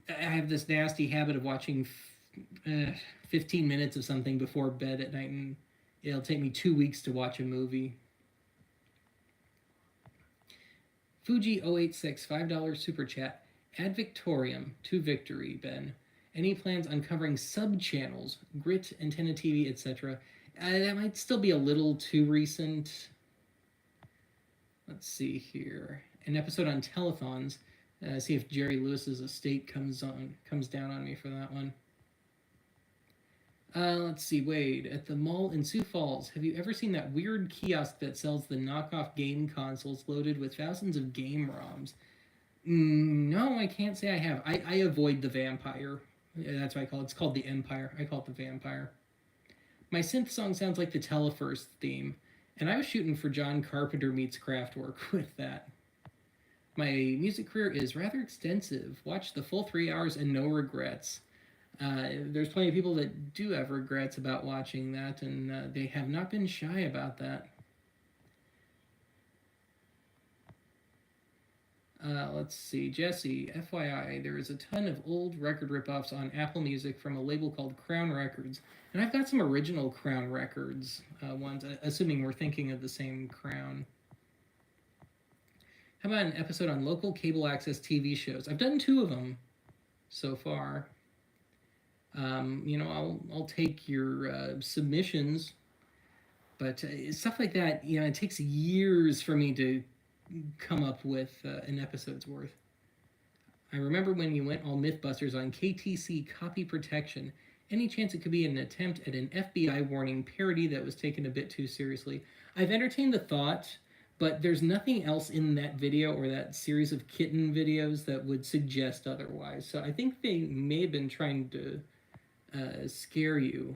I have this nasty habit of watching 15 minutes of something before bed at night, and it'll take me 2 weeks to watch a movie. Fuji086, $5 super chat. Ad Victoriam to Victory, Ben. Any plans on covering sub-channels, Grit, Antenna TV, etc.? That might still be a little too recent. Let's see here. An episode on telethons. See if Jerry Lewis's Estate comes down on me for that one. Let's see, Wade. At the mall in Sioux Falls, have you ever seen that weird kiosk that sells the knockoff game consoles loaded with thousands of game ROMs? No, I can't say I have. I avoid the vampire. That's what I call it. It's called the Empire. I call it the vampire. My synth song sounds like the Telefirst theme, and I was shooting for John Carpenter meets Kraftwerk with that. My music career is rather extensive. Watch the full 3 hours and no regrets. There's plenty of people that do have regrets about watching that, and they have not been shy about that. Let's see, Jesse, FYI, there is a ton of old record ripoffs on Apple Music from a label called Crown Records, and I've got some original Crown Records ones, assuming we're thinking of the same Crown. How about an episode on local cable access TV shows? I've done 2 of them so far. I'll take your submissions, but stuff like that, it takes years for me to come up with an episode's worth. I remember when you went all Mythbusters on KTC copy protection. Any chance it could be an attempt at an FBI warning parody that was taken a bit too seriously? I've entertained the thought, but there's nothing else in that video or that series of kitten videos that would suggest otherwise. So I think they may have been trying to scare you.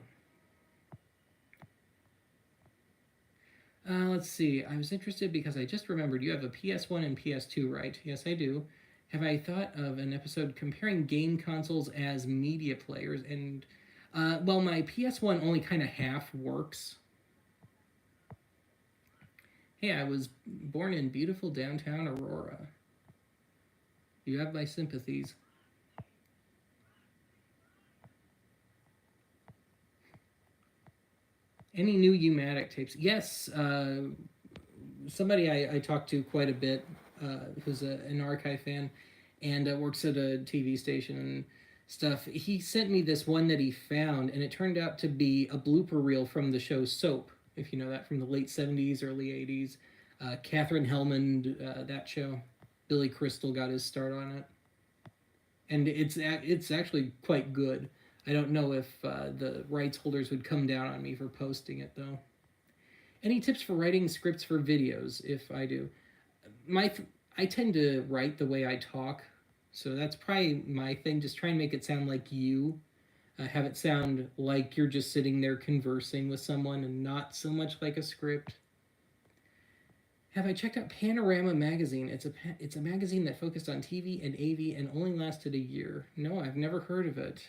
Let's see. I was interested because I just remembered you have a PS1 and PS2, right? Yes, I do. Have I thought of an episode comparing game consoles as media players? And, well, my PS1 only kind of half works. Hey, I was born in beautiful downtown Aurora. You have my sympathies. Any new U-matic tapes? Yes, somebody I talked to quite a bit, who's an archive fan, and works at a TV station and stuff. He sent me this one that he found, and it turned out to be a blooper reel from the show Soap, if you know that, from the late 70s, early 80s. Catherine Hellman, that show. Billy Crystal got his start on it. And it's actually quite good. I don't know if the rights holders would come down on me for posting it, though. Any tips for writing scripts for videos, if I do? I tend to write the way I talk, so that's probably my thing. Just try and make it sound like you. Have it sound like you're just sitting there conversing with someone and not so much like a script. Have I checked out Panorama Magazine? It's a magazine that focused on TV and AV and only lasted a year. No, I've never heard of it.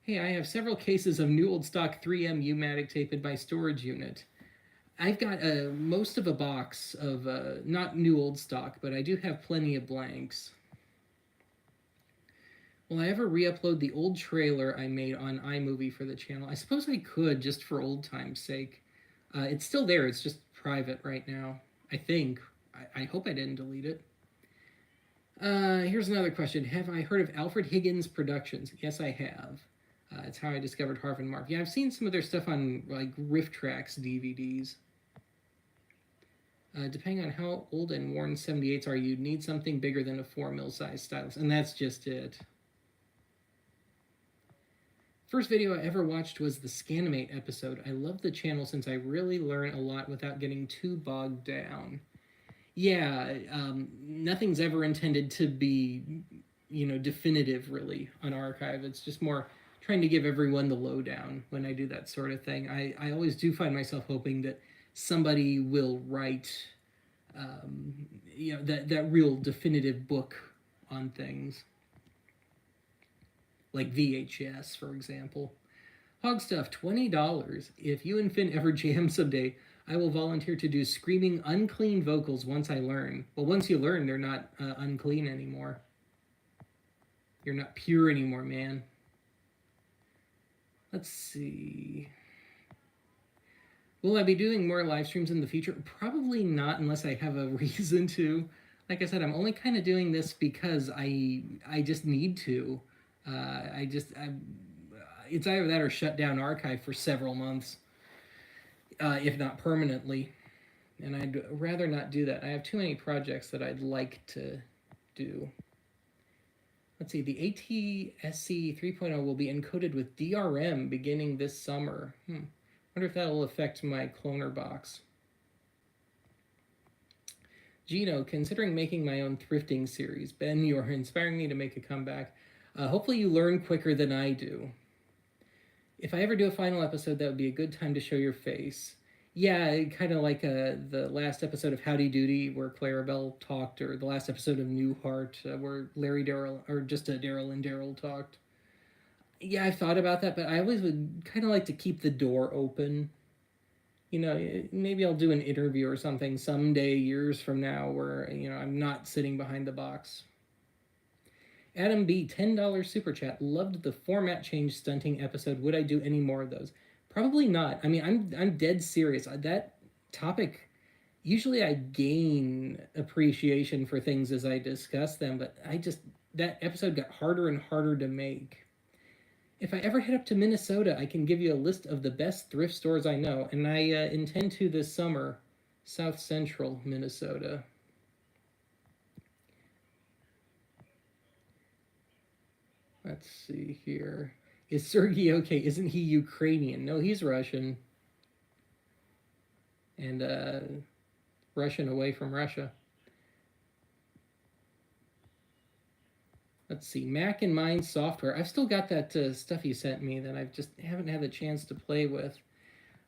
Hey, I have several cases of new old stock 3M U-matic tape in my storage unit. I've got most of a box of not new old stock, but I do have plenty of blanks. Will I ever re-upload the old trailer I made on iMovie for the channel? I suppose I could, just for old time's sake. It's still there, it's just private right now, I think. I hope I didn't delete it. Here's another question. Have I heard of Alfred Higgins Productions? Yes, I have. It's how I discovered Harv and Marv. Yeah, I've seen some of their stuff on, like, Riff Tracks DVDs. Depending on how old and worn 78s are, you'd need something bigger than a 4mm size stylus. And that's just it. First video I ever watched was the Scanimate episode. I love the channel since I really learn a lot without getting too bogged down. Yeah, nothing's ever intended to be, definitive, really, on archive. It's just more trying to give everyone the lowdown when I do that sort of thing. I always do find myself hoping that somebody will write, that real definitive book on things. Like VHS, for example. Hog Stuff, $20. If you and Finn ever jam someday, I will volunteer to do screaming, unclean vocals once I learn. Well, once you learn, they're not unclean anymore. You're not pure anymore, man. Let's see. Will I be doing more live streams in the future? Probably not, unless I have a reason to. Like I said, I'm only kind of doing this because I just need to. It's either that or shut down archive for several months, if not permanently. And I'd rather not do that. I have too many projects that I'd like to do? Let's see, the ATSC 3.0 will be encoded with DRM beginning this summer. Wonder if that'll affect my cloner box. Gino, considering making my own thrifting series. Ben, you are inspiring me to make a comeback. Hopefully you learn quicker than I do. If I ever do a final episode, that would be a good time to show your face. Yeah, kind of like the last episode of Howdy Doody where Clarabelle talked, or the last episode of Newhart where Larry Daryl, or just Daryl and Daryl talked. Yeah, I've thought about that, but I always would kind of like to keep the door open. You know, maybe I'll do an interview or something someday, years from now, where, you know, I'm not sitting behind the box. Adam B, $10 super chat. Loved the format change stunting episode. Would I do any more of those? Probably not. I mean, I'm dead serious. That topic, usually I gain appreciation for things as I discuss them, but that episode got harder and harder to make. If I ever head up to Minnesota, I can give you a list of the best thrift stores I know, and I intend to this summer. South Central Minnesota. Let's see here. Is Sergey okay? Isn't he Ukrainian? No, he's Russian. And Russian away from Russia. Let's see. Mac and Mind software. I've still got that stuff you sent me that I just haven't had the chance to play with.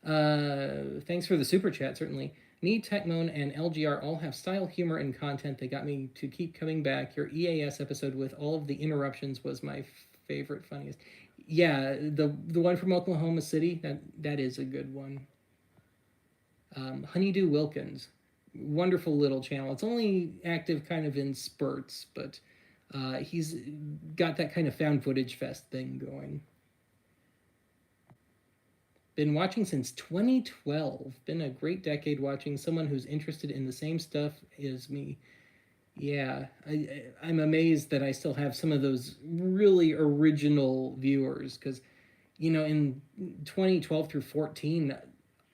Thanks for the super chat, certainly. Me, Techmoan, and LGR all have style, humor, and content that got me to keep coming back. Your EAS episode with all of the interruptions was my favorite, funniest. Yeah, the one from Oklahoma City, that is a good one. Honeydew Wilkins, wonderful little channel. It's only active kind of in spurts, but he's got that kind of found footage fest thing going. Been watching since 2012. Been a great decade watching someone who's interested in the same stuff as me. Yeah, I'm amazed that I still have some of those really original viewers, because, you know, in 2012 through 14,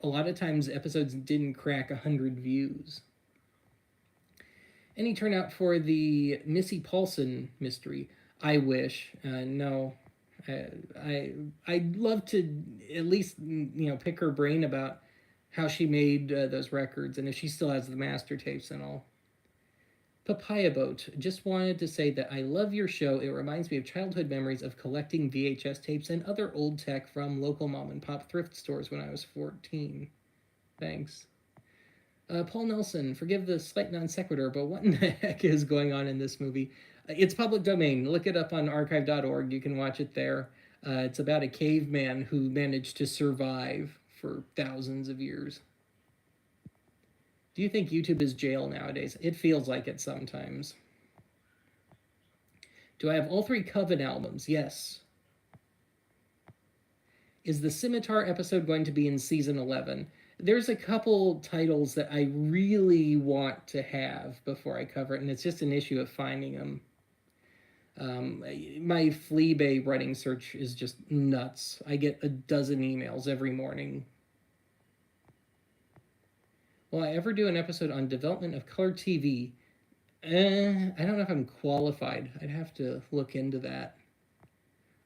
a lot of times episodes didn't crack 100 views. Any turnout for the Missy Paulson mystery? I wish. No. I'd love to at least, you know, pick her brain about how she made those records, and if she still has the master tapes and all. Papaya Boat, just wanted to say that I love your show. It reminds me of childhood memories of collecting VHS tapes and other old tech from local mom and pop thrift stores when I was 14. Thanks. Paul Nelson, forgive the slight non sequitur, but what in the heck is going on in this movie? It's public domain. Look it up on archive.org. You can watch it there. It's about a caveman who managed to survive for thousands of years. Do you think YouTube is jail nowadays? It feels like it sometimes. Do I have all 3 Coven albums? Yes. Is the Scimitar episode going to be in season 11? There's a couple titles that I really want to have before I cover it, and it's just an issue of finding them. My Fleabay writing search is just nuts. I get a dozen emails every morning. Will I ever do an episode on development of color TV? I don't know if I'm qualified. I'd have to look into that.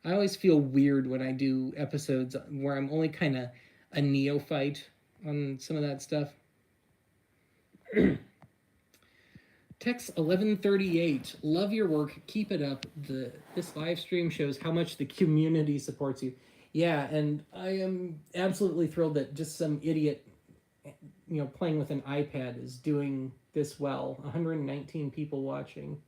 I always feel weird when I do episodes where I'm only kind of a neophyte on some of that stuff. Tex 1138, love your work, keep it up. This live stream shows how much the community supports you. Yeah, and I am absolutely thrilled that just some idiot, you know, playing with an iPad is doing this well. 119 people watching.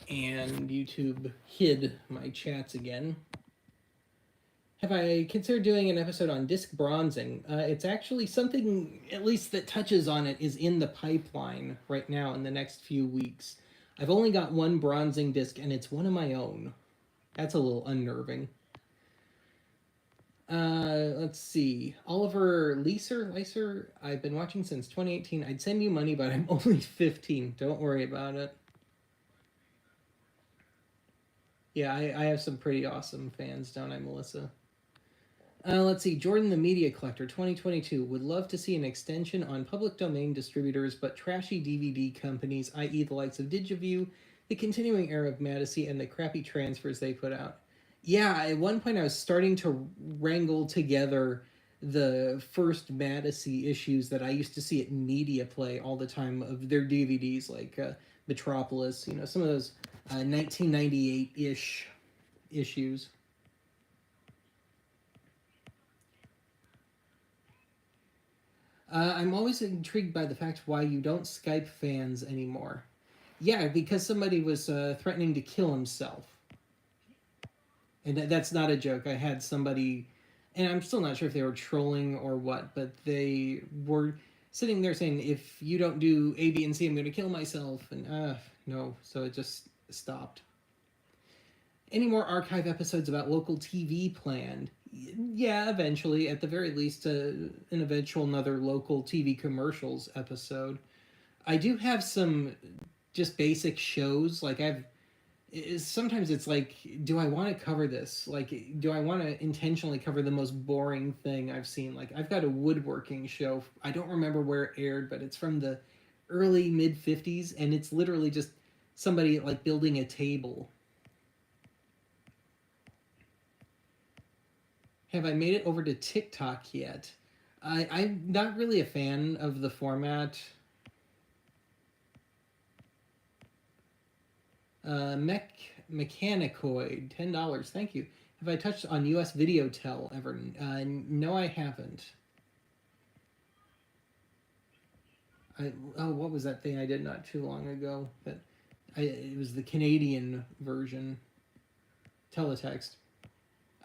And YouTube hid my chats again. Have I considered doing an episode on disc bronzing? It's actually something, at least that touches on it, is in the pipeline right now in the next few weeks. I've only got one bronzing disc, and it's one of my own. That's a little unnerving. Let's see. Oliver Leiser, I've been watching since 2018. I'd send you money, but I'm only 15. Don't worry about it. Yeah, I have some pretty awesome fans, don't I, Melissa? Let's see. Jordan the Media Collector 2022 would love to see an extension on public domain distributors, but trashy DVD companies, i.e., the likes of Digiview, the continuing era of Madison, and the crappy transfers they put out. Yeah, at one point I was starting to wrangle together the first Madison issues that I used to see at Media Play all the time of their DVDs, like Metropolis, some of those 1998 ish issues. I'm always intrigued by the fact why you don't Skype fans anymore. Yeah, because somebody was threatening to kill himself. And that's not a joke. I had somebody, and I'm still not sure if they were trolling or what, but they were sitting there saying, if you don't do A, B, and C, I'm going to kill myself. And no, so it just stopped. Any more archive episodes about local TV planned? Yeah, eventually. At the very least, an eventual another local TV commercials episode. I do have some just basic shows. Like sometimes it's like, do I want to cover this? Like, do I want to intentionally cover the most boring thing I've seen? Like, I've got a woodworking show. I don't remember where it aired, but it's from the early mid 50s, and it's literally just somebody like building a table. Have I made it over to TikTok yet? I'm not really a fan of the format. Mechanicoid, $10. Thank you. Have I touched on US Video Tel ever? No, I haven't. What was that thing I did not too long ago? It was the Canadian version. Teletext.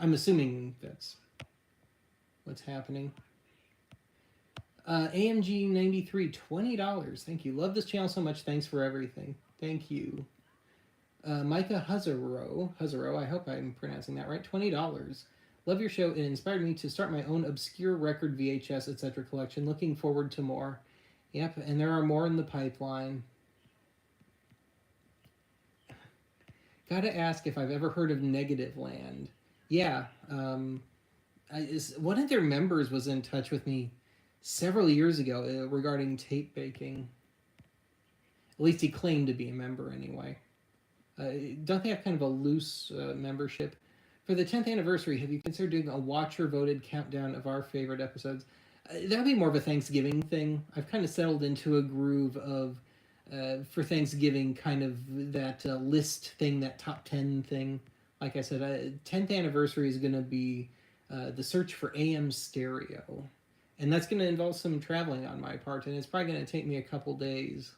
I'm assuming that's what's happening. AMG 93, $20. Thank you. Love this channel so much. Thanks for everything. Thank you. Micah Huzaro, I hope I'm pronouncing that right, $20. Love your show. It inspired me to start my own obscure record VHS, etc. collection. Looking forward to more. Yep, and there are more in the pipeline. Gotta ask if I've ever heard of Negative Land. Yeah, one of their members was in touch with me several years ago regarding tape baking. At least he claimed to be a member anyway. Don't they have kind of a loose membership? For the 10th anniversary, have you considered doing a watcher-voted countdown of our favorite episodes? That would be more of a Thanksgiving thing. I've kind of settled into a groove of, for Thanksgiving, kind of that list thing, that top 10 thing. Like I said, 10th anniversary is going to be the search for AM stereo. And that's going to involve some traveling on my part, and it's probably going to take me a couple days.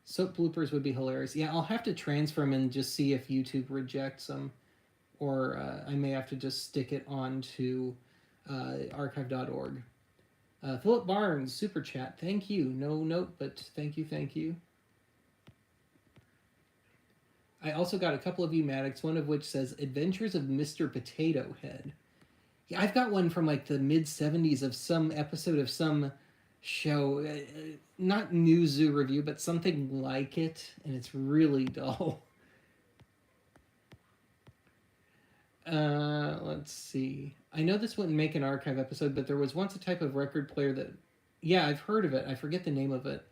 Soap bloopers would be hilarious. Yeah, I'll have to transfer them and just see if YouTube rejects them. Or I may have to just stick it onto archive.org. Philip Barnes, Super Chat. Thank you. No note, but thank you. I also got a couple of Umatics, one of which says Adventures of Mr. Potato Head. Yeah, I've got one from like the mid-70s of some episode of some show, not New Zoo Review, but something like it, and it's really dull. Let's see. I know this wouldn't make an archive episode, but there was once a type of record player that, yeah, I've heard of it. I forget the name of it.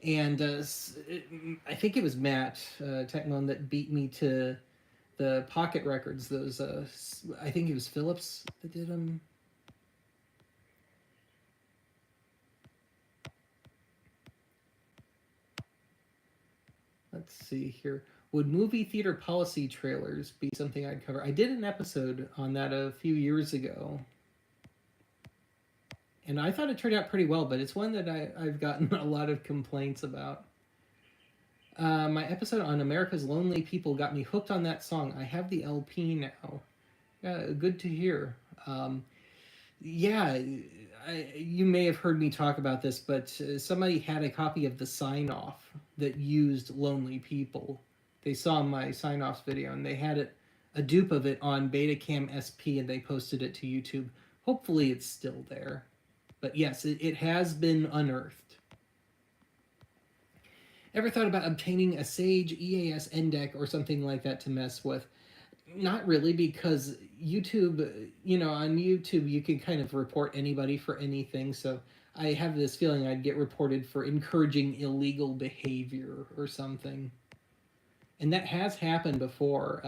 And I think it was Matt Techmon that beat me to the pocket records. Those, I think it was Philips that did them. Let's see here. Would movie theater policy trailers be something I'd cover? I did an episode on that a few years ago. And I thought it turned out pretty well, but it's one that I've gotten a lot of complaints about. My episode on America's Lonely People got me hooked on that song. I have the LP now. Good to hear. You may have heard me talk about this, but somebody had a copy of the sign-off that used Lonely People. They saw my sign-offs video, and they had a dupe of it on Betacam SP, and they posted it to YouTube. Hopefully it's still there. But yes, it has been unearthed. Ever thought about obtaining a Sage EAS NDEC or something like that to mess with? Not really, because YouTube, on YouTube, you can kind of report anybody for anything. So I have this feeling I'd get reported for encouraging illegal behavior or something. And that has happened before.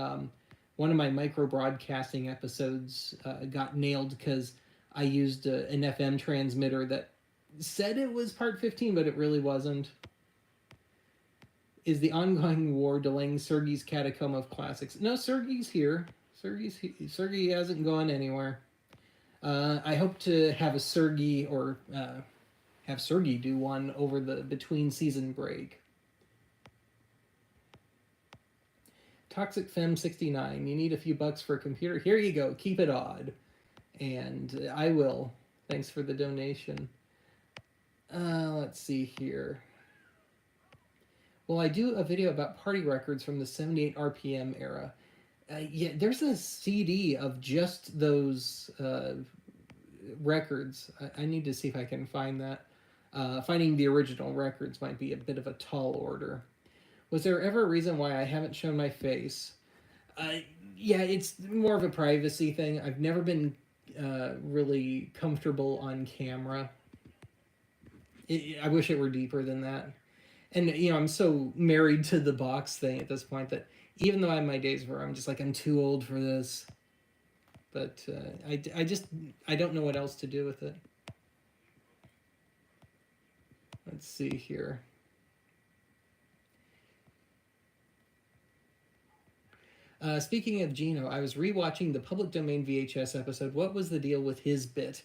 One of my micro broadcasting episodes got nailed because I used an FM transmitter that said it was part 15, but it really wasn't. Is the ongoing war delaying Sergei's Catacomb of Classics? No, Sergei's here. Sergei hasn't gone anywhere. I hope to have a Sergei or have Sergei do one over the between season break. Toxic Femme 69. You need a few bucks for a computer. Here you go. Keep it odd, and I will. Thanks for the donation. Let's see here. Well, I do a video about party records from the 78 RPM era. Yeah, there's a CD of just those records. I need to see if I can find that. Finding the original records might be a bit of a tall order. Was there ever a reason why I haven't shown my face? Yeah, it's more of a privacy thing. I've never been really comfortable on camera. I wish it were deeper than that. And, I'm so married to the box thing at this point that even though I have my days where I'm just like, I'm too old for this. But I don't know what else to do with it. Let's see here. Speaking of Gino, I was rewatching the public domain VHS episode. What was the deal with his bit?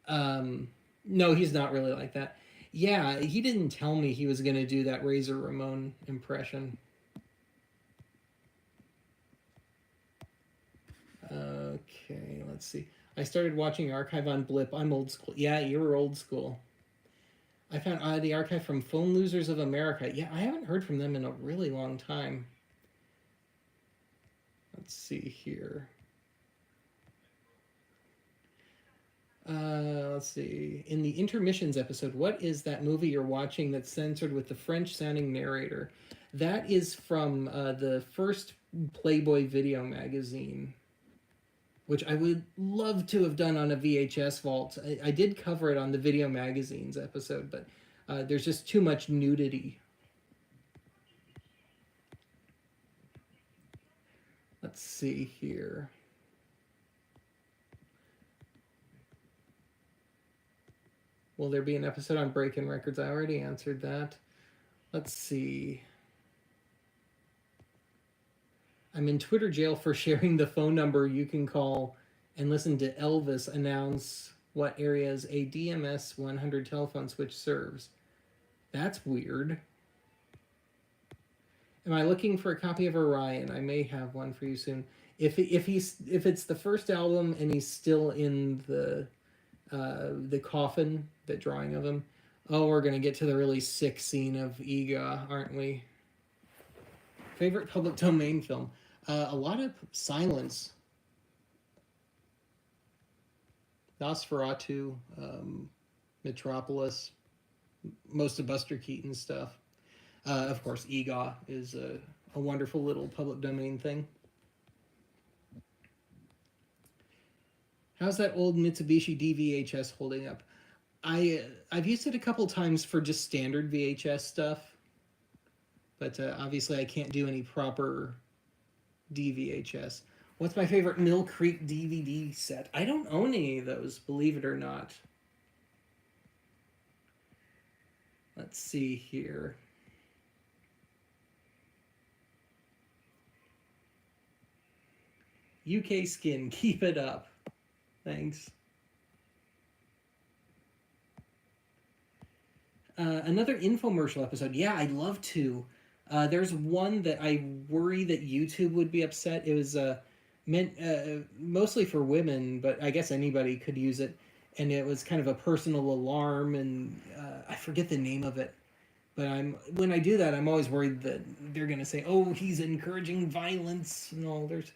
No, he's not really like that. Yeah, he didn't tell me he was going to do that Razor Ramon impression. Okay, let's see. I started watching Archive on Blip. I'm old school. Yeah, you're old school. I found the archive from Phone Losers of America. Yeah, I haven't heard from them in a really long time. Let's see here. Let's see. In the intermissions episode, what is that movie you're watching that's censored with the French-sounding narrator? That is from the first Playboy video magazine, which I would love to have done on a VHS vault. I did cover it on the video magazines episode, but there's just too much nudity. Let's see here. Will there be an episode on Breaking Records? I already answered that. Let's see. I'm in Twitter jail for sharing the phone number you can call and listen to Elvis announce what areas a DMS 100 telephone switch serves. That's weird. Am I looking for a copy of Orion? I may have one for you soon. If it's the first album and he's still in the coffin, the drawing of him. Oh, we're gonna get to the really sick scene of Ega, aren't we? Favorite public domain film? A lot of silence. Nosferatu, Metropolis, most of Buster Keaton stuff. Of course, Ega is a wonderful little public domain thing. How's that old Mitsubishi DVHS holding up? I've used it a couple times for just standard VHS stuff, but obviously I can't do any proper DVHS. What's my favorite Mill Creek DVD set? I don't own any of those, believe it or not. Let's see here. UK Skin, keep it up. Thanks. Another infomercial episode. Yeah, I'd love to. There's one that I worry that YouTube would be upset. It was meant mostly for women, but I guess anybody could use it. And it was kind of a personal alarm, and I forget the name of it. But when I do that, I'm always worried that they're going to say, oh, he's encouraging violence and all. There's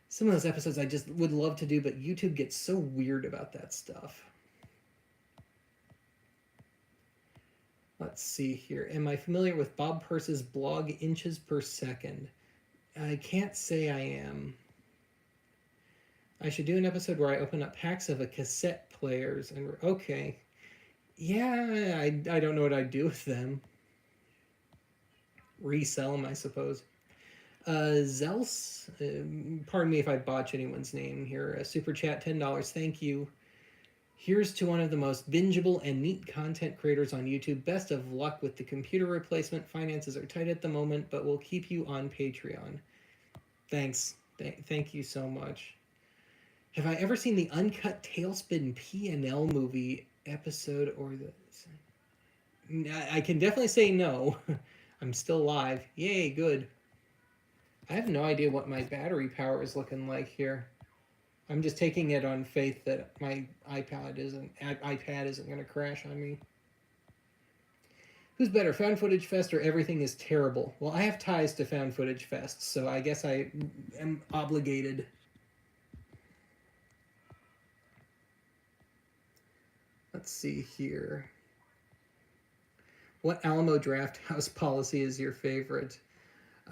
some of those episodes I just would love to do, but YouTube gets so weird about that stuff. Let's see here. Am I familiar with Bob Purse's blog Inches Per Second? I can't say I am. I should do an episode where I open up packs of a cassette players and okay. Yeah, I don't know what I'd do with them. Resell them, I suppose. Zels, pardon me if I botch anyone's name here. Super chat, $10. Thank you. Here's to one of the most bingeable and neat content creators on YouTube. Best of luck with the computer replacement. Finances are tight at the moment, but we'll keep you on Patreon. Thanks. Thank you so much. Have I ever seen the uncut Tailspin P&L movie episode or the... I can definitely say no. I'm still live. Yay, good. I have no idea what my battery power is looking like here. I'm just taking it on faith that my iPad isn't going to crash on me. Who's better, Found Footage Fest or Everything is Terrible? Well, I have ties to Found Footage Fest, so I guess I am obligated. Let's see here. What Alamo Draft House policy is your favorite?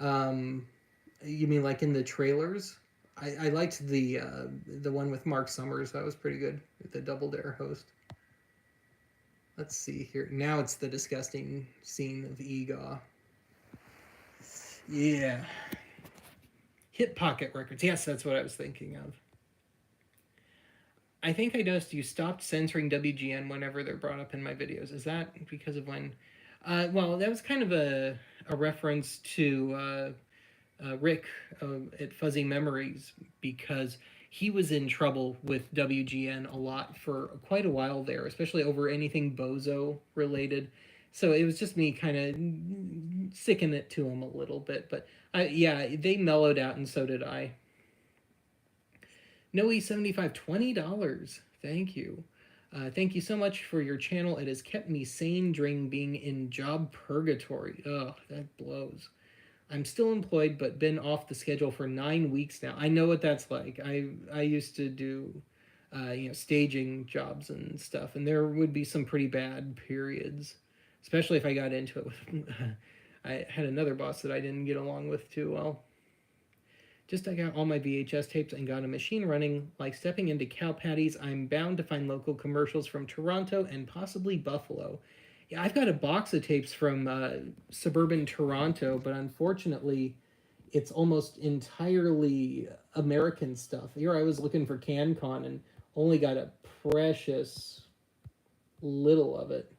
You mean like in the trailers? I liked the one with Mark Summers. That was pretty good. The Double Dare host. Let's see here. Now it's the disgusting scene of Egaw. Yeah. Hip Pocket Records. Yes, that's what I was thinking of. I think I noticed you stopped censoring WGN whenever they're brought up in my videos. Is that because of when... well, that was kind of a reference to Rick at Fuzzy Memories, because he was in trouble with WGN a lot for quite a while there, especially over anything Bozo related. So it was just me kind of sicking it to him a little bit. But yeah, they mellowed out, and so did I. Noe75, $20. Thank you. Thank you so much for your channel. It has kept me sane during being in job purgatory. Ugh, that blows. I'm still employed, but been off the schedule for 9 weeks now. I know what that's like. I used to do, staging jobs and stuff, and there would be some pretty bad periods, especially if I got into it with. I had another boss that I didn't get along with too well. Just dug out all my VHS tapes and got a machine running. Like stepping into cow patties, I'm bound to find local commercials from Toronto and possibly Buffalo. Yeah, I've got a box of tapes from suburban Toronto, but unfortunately, it's almost entirely American stuff. Here I was looking for CanCon and only got a precious little of it.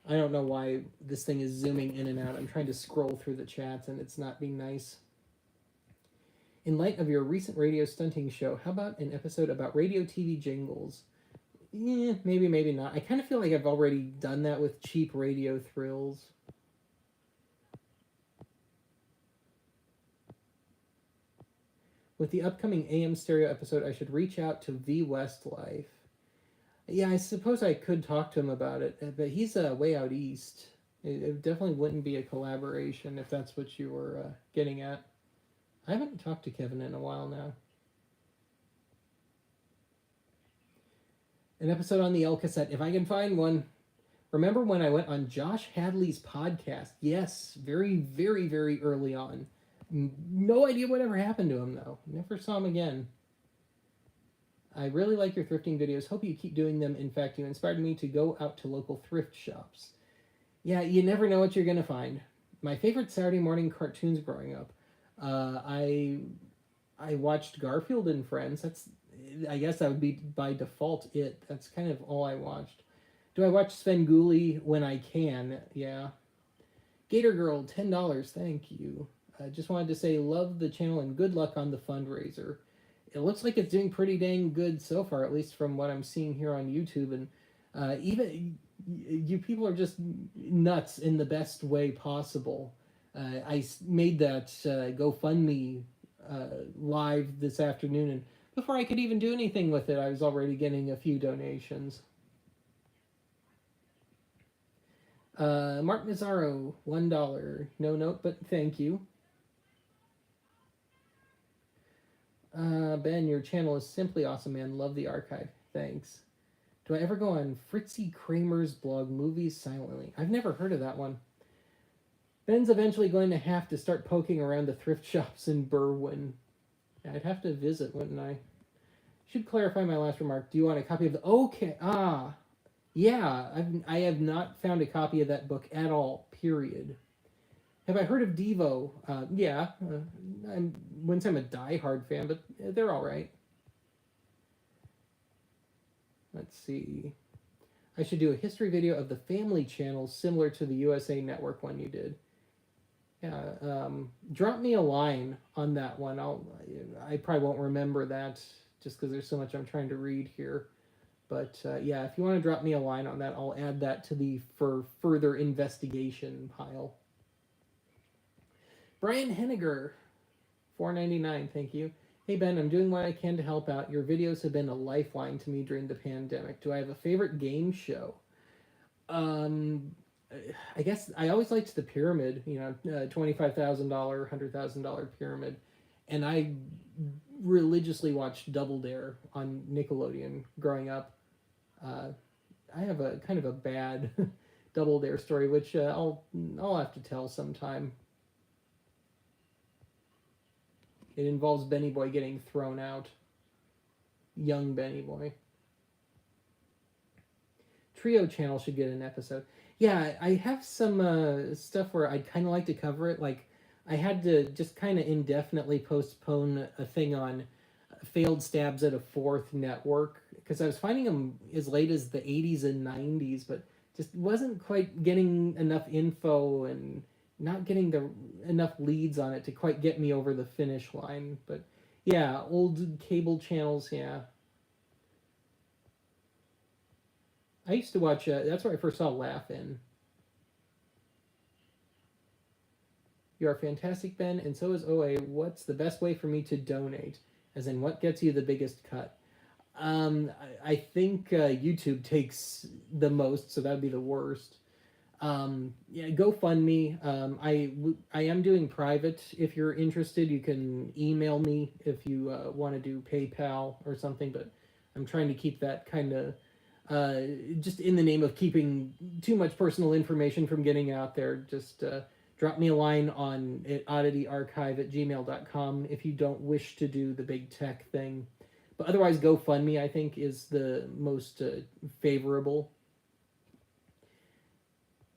I don't know why this thing is zooming in and out. I'm trying to scroll through the chats and it's not being nice. In light of your recent radio stunting show, how about an episode about radio TV jingles? Yeah, maybe, maybe not. I kind of feel like I've already done that with cheap radio thrills. With the upcoming AM stereo episode, I should reach out to V Westlife. Yeah, I suppose I could talk to him about it, but he's way out east. It definitely wouldn't be a collaboration if that's what you were getting at. I haven't talked to Kevin in a while now. An episode on the L cassette, if I can find one. Remember when I went on Josh Hadley's podcast? Yes, very, very, very early on. No idea whatever happened to him, though. Never saw him again. I really like your thrifting videos. Hope you keep doing them. In fact, you inspired me to go out to local thrift shops. Yeah, you never know what you're going to find. My favorite Saturday morning cartoons growing up. I watched Garfield and Friends. I guess that would be by default it. That's kind of all I watched. Do I watch Svengoolie when I can? Yeah. Gator Girl, $10. Thank you. I just wanted to say love the channel and good luck on the fundraiser. It looks like it's doing pretty dang good so far, at least from what I'm seeing here on YouTube. And even you people are just nuts in the best way possible. I made that GoFundMe live this afternoon, and before I could even do anything with it, I was already getting a few donations. Mark Nazaro, $1. No note, but thank you. Ben, your channel is simply awesome, man. Love the archive. Thanks. Do I ever go on Fritzy Kramer's blog, Movies Silently? I've never heard of that one. Ben's eventually going to have to start poking around the thrift shops in Berwyn. I'd have to visit, wouldn't I? Should clarify my last remark. Do you want a copy of the... Okay, yeah, I have not found a copy of that book at all, period. Have I heard of Devo? Yeah. Wouldn't say I'm a diehard fan, but they're all right. Let's see. I should do a history video of the Family Channel similar to the USA Network one you did. Yeah, drop me a line on that one. I probably won't remember that just because there's so much I'm trying to read here. But yeah, if you want to drop me a line on that, I'll add that to the for further investigation pile. Brian Henniger, $4.99, thank you. Hey Ben, I'm doing what I can to help out. Your videos have been a lifeline to me during the pandemic. Do I have a favorite game show? I guess I always liked the pyramid, $25,000, $100,000 pyramid. And I religiously watched Double Dare on Nickelodeon growing up. I have a kind of a bad Double Dare story, which I'll have to tell sometime. It involves Benny Boy getting thrown out. Young Benny Boy. Trio Channel should get an episode. Yeah, I have some stuff where I'd kind of like to cover it. Like, I had to just kind of indefinitely postpone a thing on failed stabs at a fourth network because I was finding them as late as the 80s and 90s, but just wasn't quite getting enough info and not getting enough leads on it to quite get me over the finish line. But yeah, old cable channels, yeah. I used to watch, that's where I first saw Laugh-In. You are fantastic, Ben, and so is OA. What's the best way for me to donate? As in, what gets you the biggest cut? I think YouTube takes the most, so that'd be the worst. Yeah, GoFundMe. I am doing private. If you're interested, you can email me if you want to do PayPal or something, but I'm trying to keep that kind of just in the name of keeping too much personal information from getting out there. Just drop me a line on at oddityarchive@gmail.com if you don't wish to do the big tech thing. But otherwise, GoFundMe, I think, is the most favorable.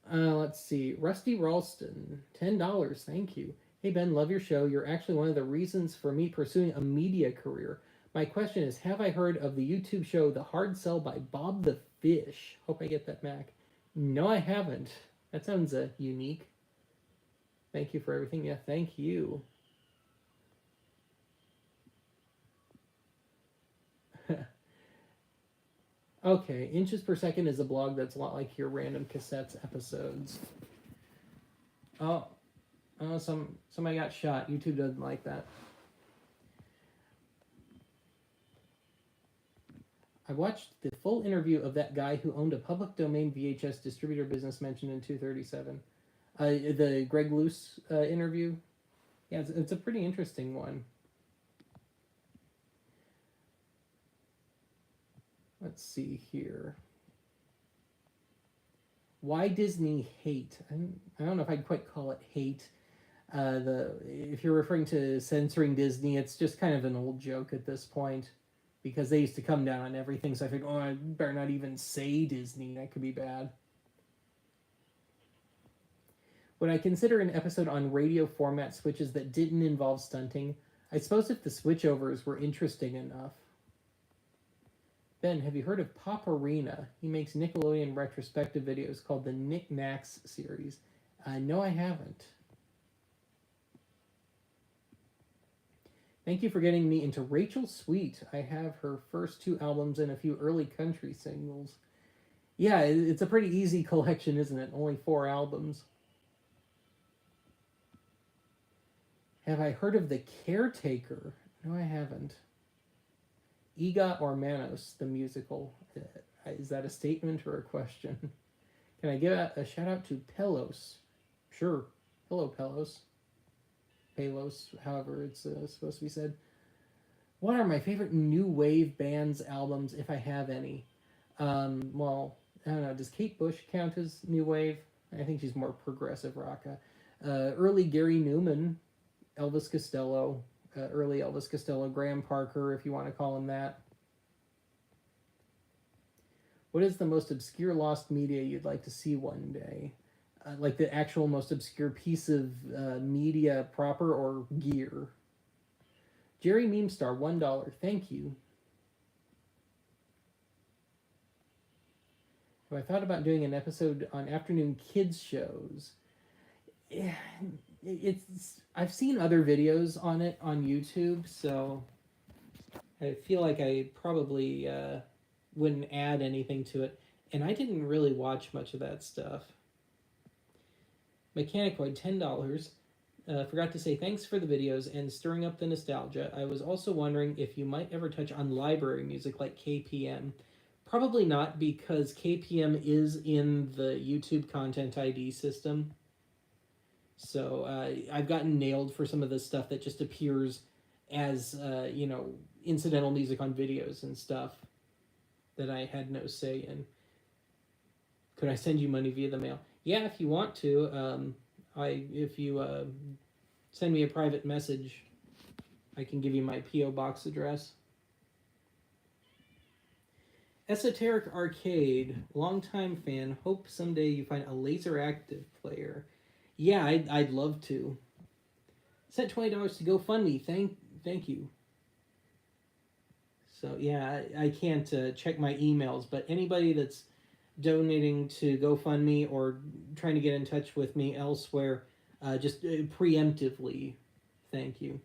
Let's see. Rusty Ralston, $10. Thank you. Hey, Ben, love your show. You're actually one of the reasons for me pursuing a media career. My question is, have I heard of the YouTube show The Hard Sell by Bob the Fish? Hope I get that, Mac. No, I haven't. That sounds unique. Thank you for everything. Yeah, thank you. Okay, Inches Per Second is a blog that's a lot like your Random Cassettes episodes. Oh, somebody got shot. YouTube doesn't like that. I watched the full interview of that guy who owned a public domain VHS distributor business mentioned in 237. The Greg Luce interview. Yeah, it's a pretty interesting one. Let's see here. Why Disney hate? I don't know if I'd quite call it hate. If you're referring to censoring Disney, it's just kind of an old joke at this point. Because they used to come down on everything, so I figured, I better not even say Disney. That could be bad. Would I consider an episode on radio format switches that didn't involve stunting? I suppose if the switchovers were interesting enough. Ben, have you heard of Pop Arena? He makes Nickelodeon retrospective videos called the Knick Knacks series. No, I haven't. Thank you for getting me into Rachel Sweet. I have her first 2 albums and a few early country singles. Yeah, it's a pretty easy collection, isn't it? Only 4 albums. Have I heard of The Caretaker? No, I haven't. Ega or Manos, the musical. Is that a statement or a question? Can I give a shout out to Pelos? Sure. Hello, Pelos. Palos, however it's supposed to be said. What are my favorite new wave bands albums, if I have any? Well, I don't know. Does Kate Bush count as new wave? I think she's more progressive rock. Early Gary Newman, Elvis Costello, early Elvis Costello, Graham Parker, if you want to call him that. What is the most obscure lost media you'd like to see one day? Like the actual most obscure piece of media proper or gear? Jerry Meme Star, $1. Thank you. Have I thought about doing an episode on afternoon kids shows? Yeah, it's. I've seen other videos on it on YouTube, so I feel like I probably wouldn't add anything to it. And I didn't really watch much of that stuff. Mechanicoid, $10. Forgot to say thanks for the videos and stirring up the nostalgia. I was also wondering if you might ever touch on library music like KPM. Probably not, because KPM is in the YouTube Content ID system. So I've gotten nailed for some of the stuff that just appears as, incidental music on videos and stuff that I had no say in. Could I send you money via the mail? Yeah, if you want to. If you send me a private message, I can give you my P.O. Box address. Esoteric Arcade, longtime fan. Hope someday you find a laser active player. Yeah, I'd love to. Sent $20 to GoFundMe. Thank you. So yeah, I can't check my emails, but anybody that's donating to GoFundMe or trying to get in touch with me elsewhere, just preemptively, thank you.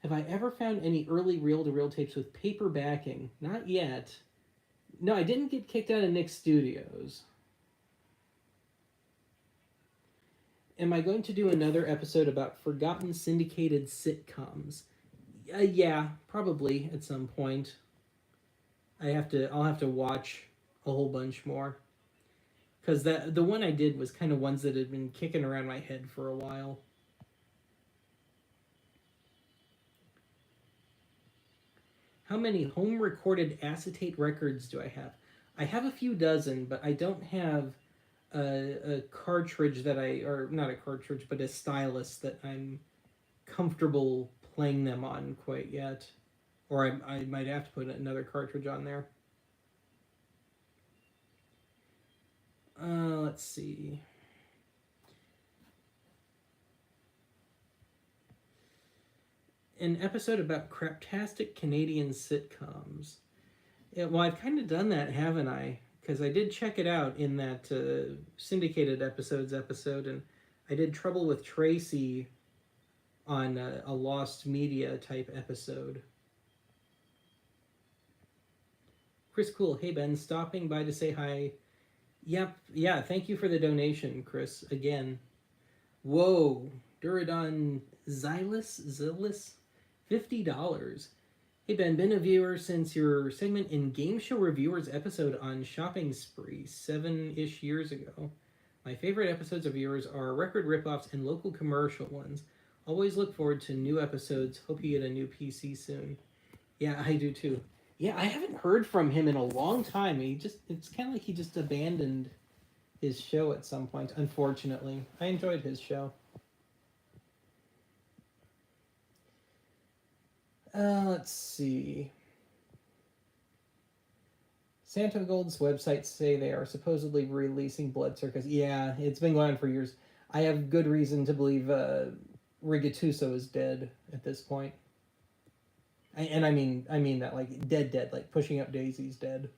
Have I ever found any early reel-to-reel tapes with paper backing? Not yet. No, I didn't get kicked out of Nick's Studios. Am I going to do another episode about forgotten syndicated sitcoms? Yeah, probably at some point. I'll have to watch a whole bunch more, because the one I did was kind of ones that had been kicking around my head for a while. How many home recorded acetate records do I have? I have a few dozen, but I don't have a cartridge or not a cartridge, but a stylus that I'm comfortable playing them on quite yet. Or I might have to put another cartridge on there. Let's see. An episode about craptastic Canadian sitcoms. Yeah, well, I've kind of done that, haven't I? Because I did check it out in that syndicated episode, and I did Trouble with Tracy on a Lost Media type episode. Chris Cool, hey Ben, stopping by to say hi. Yep, yeah, thank you for the donation, Chris, again. Whoa, Duradon Zillis, $50. Hey Ben, been a viewer since your segment in Game Show Reviewers episode on Shopping Spree 7-ish years ago. My favorite episodes of yours are record ripoffs and local commercial ones. Always look forward to new episodes. Hope you get a new PC soon. Yeah, I do too. Yeah, I haven't heard from him in a long time. It's kind of like he just abandoned his show at some point, unfortunately. I enjoyed his show. Let's see. Santa Gold's websites say they are supposedly releasing Blood Circus. Yeah, it's been going on for years. I have good reason to believe Rigatuso is dead at this point. I mean that, like, dead, like Pushing Up Daisy's dead.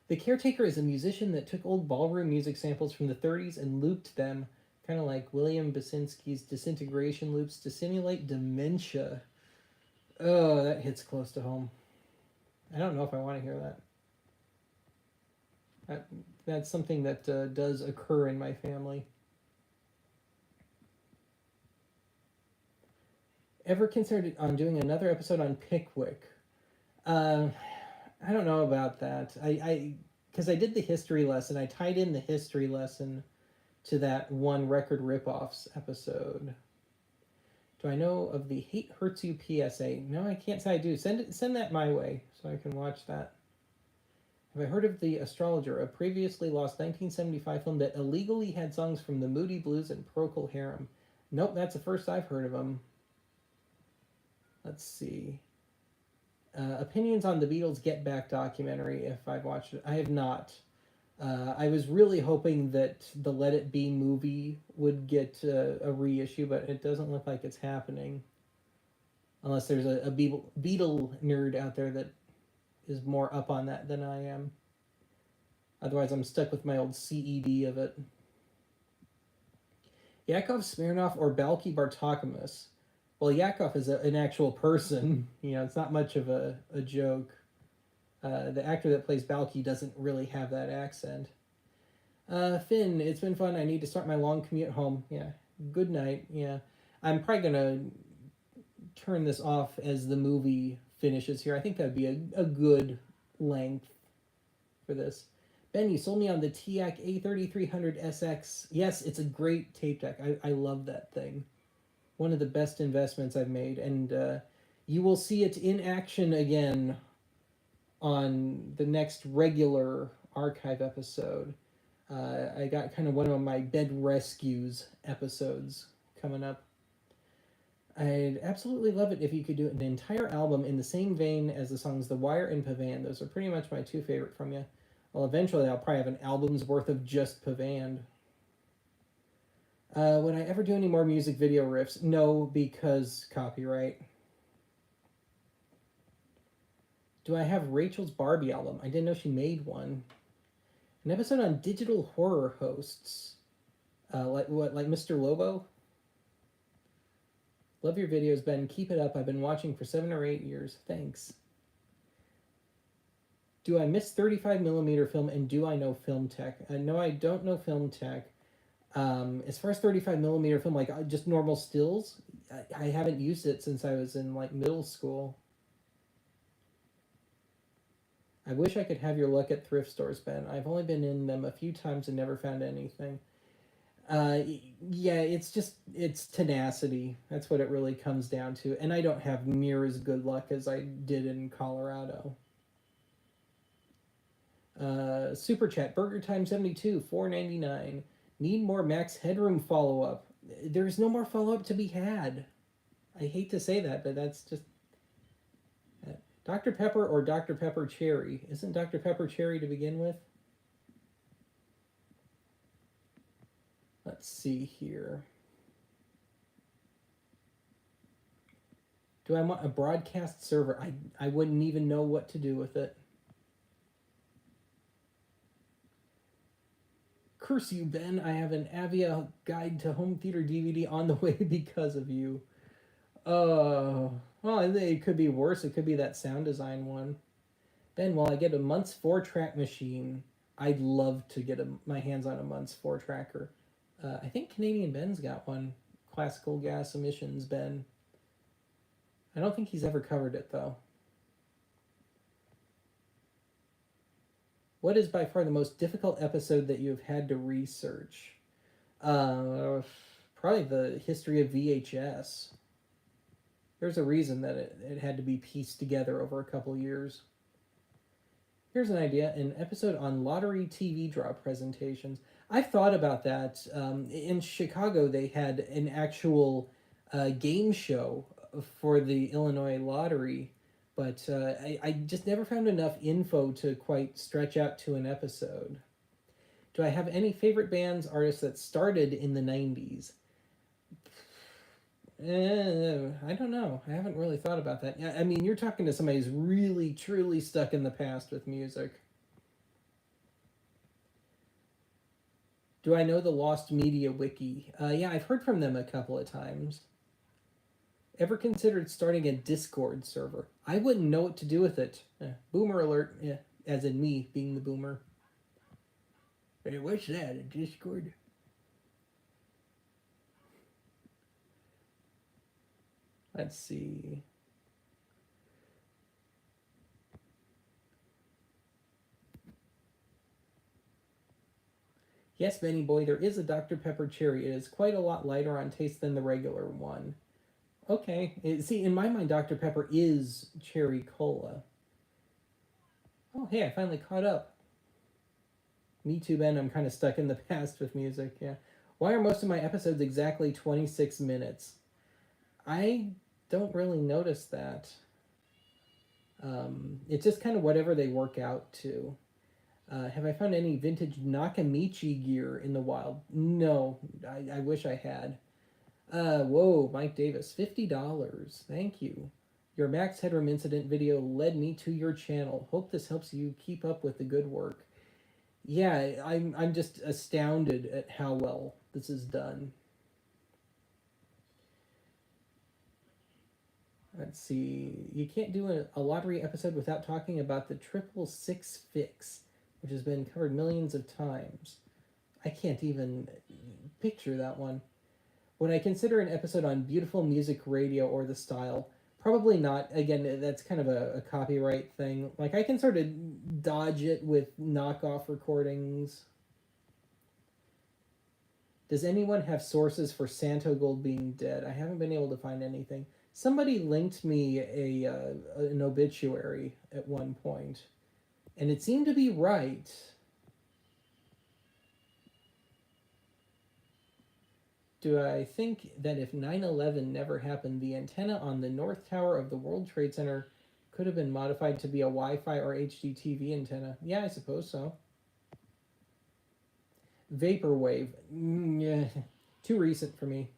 The Caretaker is a musician that took old ballroom music samples from the 30s and looped them, kind of like William Basinski's disintegration loops, to simulate dementia. Oh, that hits close to home. I don't know if I want to hear that. That's something that does occur in my family. Ever considered on doing another episode on Pickwick? I don't know about that. Because I did the history lesson. I tied in the history lesson to that one record ripoffs episode. Do I know of the Hate Hurts You PSA? No, I can't say I do. Send that my way so I can watch that. Have I heard of The Astrologer, a previously lost 1975 film that illegally had songs from the Moody Blues and Procol Harum? Nope, that's the first I've heard of them. Let's see. Opinions on the Beatles Get Back documentary, if I've watched it. I have not. I was really hoping that the Let It Be movie would get a reissue, but it doesn't look like it's happening. Unless there's a Beatle nerd out there that is more up on that than I am. Otherwise, I'm stuck with my old CED of it. Yakov Smirnoff or Balky Bartokomous? Well, Yakov is an actual person. It's not much of a joke. The actor that plays Balky doesn't really have that accent. Finn, it's been fun. I need to start my long commute home. Yeah. Good night. Yeah. I'm probably going to turn this off as the movie finishes here. I think that would be a good length for this. Ben, you sold me on the TIAC A3300SX. Yes, it's a great tape deck. I love that thing. One of the best investments I've made. And you will see it in action again on the next regular archive episode. I got kind of one of my bed rescues episodes coming up. I'd absolutely love it if you could do an entire album in the same vein as the songs The Wire and Pavand. Those are pretty much my two favorite from you. Well, eventually I'll probably have an album's worth of just Pavand. Would I ever do any more music video riffs? No, because copyright. Do I have Rachel's Barbie album? I didn't know she made one. An episode on digital horror hosts. Like Mr. Lobo? Love your videos, Ben. Keep it up. I've been watching for 7 or 8 years. Thanks. Do I miss 35mm film, and do I know film tech? No, I don't know film tech. As far as 35mm film, like just normal stills, I haven't used it since I was in middle school. I wish I could have your luck at thrift stores, Ben. I've only been in them a few times and never found anything. Yeah, it's tenacity. That's what it really comes down to. And I don't have near as good luck as I did in Colorado. Super chat, Burger Time 72, $4.99. Need more Max Headroom follow-up. There's no more follow-up to be had. I hate to say that, but that's just... Dr. Pepper or Dr. Pepper Cherry? Isn't Dr. Pepper Cherry to begin with? Let's see here. Do I want a broadcast server? I wouldn't even know what to do with it. Curse you, Ben. I have an Avia Guide to Home Theater DVD on the way because of you. Well, it could be worse. It could be that sound design one. Ben, while I get a month's 4-track machine, I'd love to get my hands on a month's 4-tracker. I think Canadian Ben's got one. Classical Gas Emissions Ben. I don't think he's ever covered it, though. What is by far the most difficult episode that you've had to research? Probably the history of VHS. There's a reason that it had to be pieced together over a couple years. Here's an idea, an episode on lottery TV draw presentations. I've thought about that. In Chicago, they had an actual game show for the Illinois lottery, but I just never found enough info to quite stretch out to an episode. Do I have any favorite bands, artists that started in the 90s? I don't know. I haven't really thought about that. I mean, you're talking to somebody who's really, truly stuck in the past with music. Do I know the Lost Media Wiki? Yeah, I've heard from them a couple of times. Ever considered starting a Discord server? I wouldn't know what to do with it. Boomer alert, yeah, as in me being the boomer. Hey, what's that, a Discord? Let's see. Yes, Benny boy, there is a Dr. Pepper Cherry. It is quite a lot lighter on taste than the regular one. Okay. See, in my mind, Dr. Pepper is cherry cola. Oh, hey, I finally caught up. Me too, Ben. I'm kind of stuck in the past with music, yeah. Why are most of my episodes exactly 26 minutes? I don't really notice that. It's just kind of whatever they work out to. Have I found any vintage Nakamichi gear in the wild? No, I wish I had. Whoa, Mike Davis, $50. Thank you. Your Max Headroom incident video led me to your channel. Hope this helps you keep up with the good work. Yeah, I'm just astounded at how well this is done. Let's see. You can't do a lottery episode without talking about the 666 fix, which has been covered millions of times. I can't even picture that one. Would I consider an episode on beautiful music radio or the style? Probably not. Again, that's kind of a copyright thing. Like, I can sort of dodge it with knockoff recordings. Does anyone have sources for Santo Gold being dead? I haven't been able to find anything. Somebody linked me an obituary at one point, and it seemed to be right. Do I think that if 9/11 never happened, the antenna on the North Tower of the World Trade Center could have been modified to be a Wi-Fi or HDTV antenna? Yeah, I suppose so. Vaporwave. Yeah, too recent for me.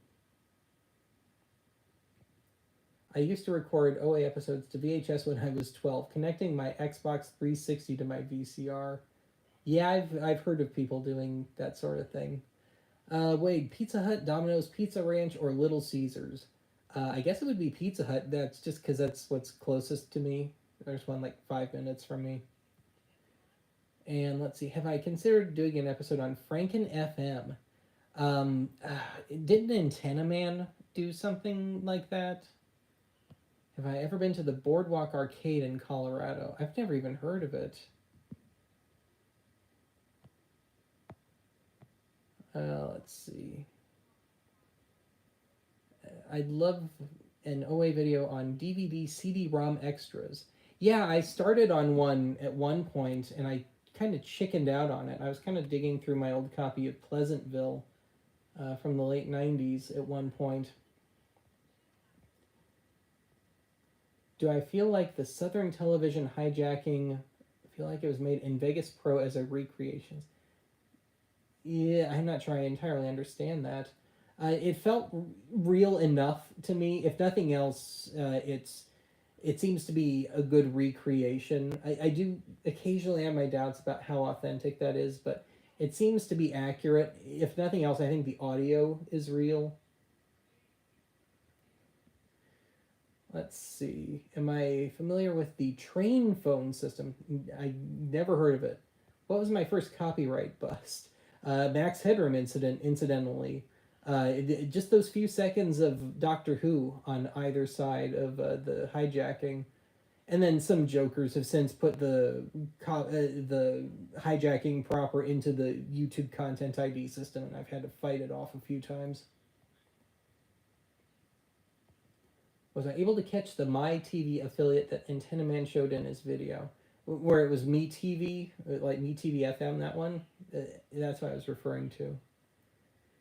I used to record OA episodes to VHS when I was 12, connecting my Xbox 360 to my VCR. Yeah, I've heard of people doing that sort of thing. Wait, Pizza Hut, Domino's, Pizza Ranch, or Little Caesars? I guess it would be Pizza Hut. That's just because that's what's closest to me. There's one like 5 minutes from me. And let's see, have I considered doing an episode on Franken FM? Didn't Antenna Man do something like that? Have I ever been to the Boardwalk Arcade in Colorado? I've never even heard of it. Let's see. I'd love an OA video on DVD CD-ROM extras. Yeah, I started on one at one point, and I kind of chickened out on it. I was kind of digging through my old copy of Pleasantville from the late 90s at one point. Do I feel like the Southern Television hijacking, I feel like it was made in Vegas Pro as a recreation? Yeah, I'm not sure I entirely understand that. It felt real enough to me. If nothing else, it seems to be a good recreation. I do occasionally have my doubts about how authentic that is, but it seems to be accurate. If nothing else, I think the audio is real. Let's see. Am I familiar with the train phone system? I never heard of it. What was my first copyright bust? Max Headroom incident, incidentally. Just those few seconds of Doctor Who on either side of the hijacking. And then some jokers have since put the hijacking proper into the YouTube Content ID system, and I've had to fight it off a few times. Was I able to catch the My TV affiliate that Antenna Man showed in his video? Where it was Me TV, like Me TV FM, that one? That's what I was referring to.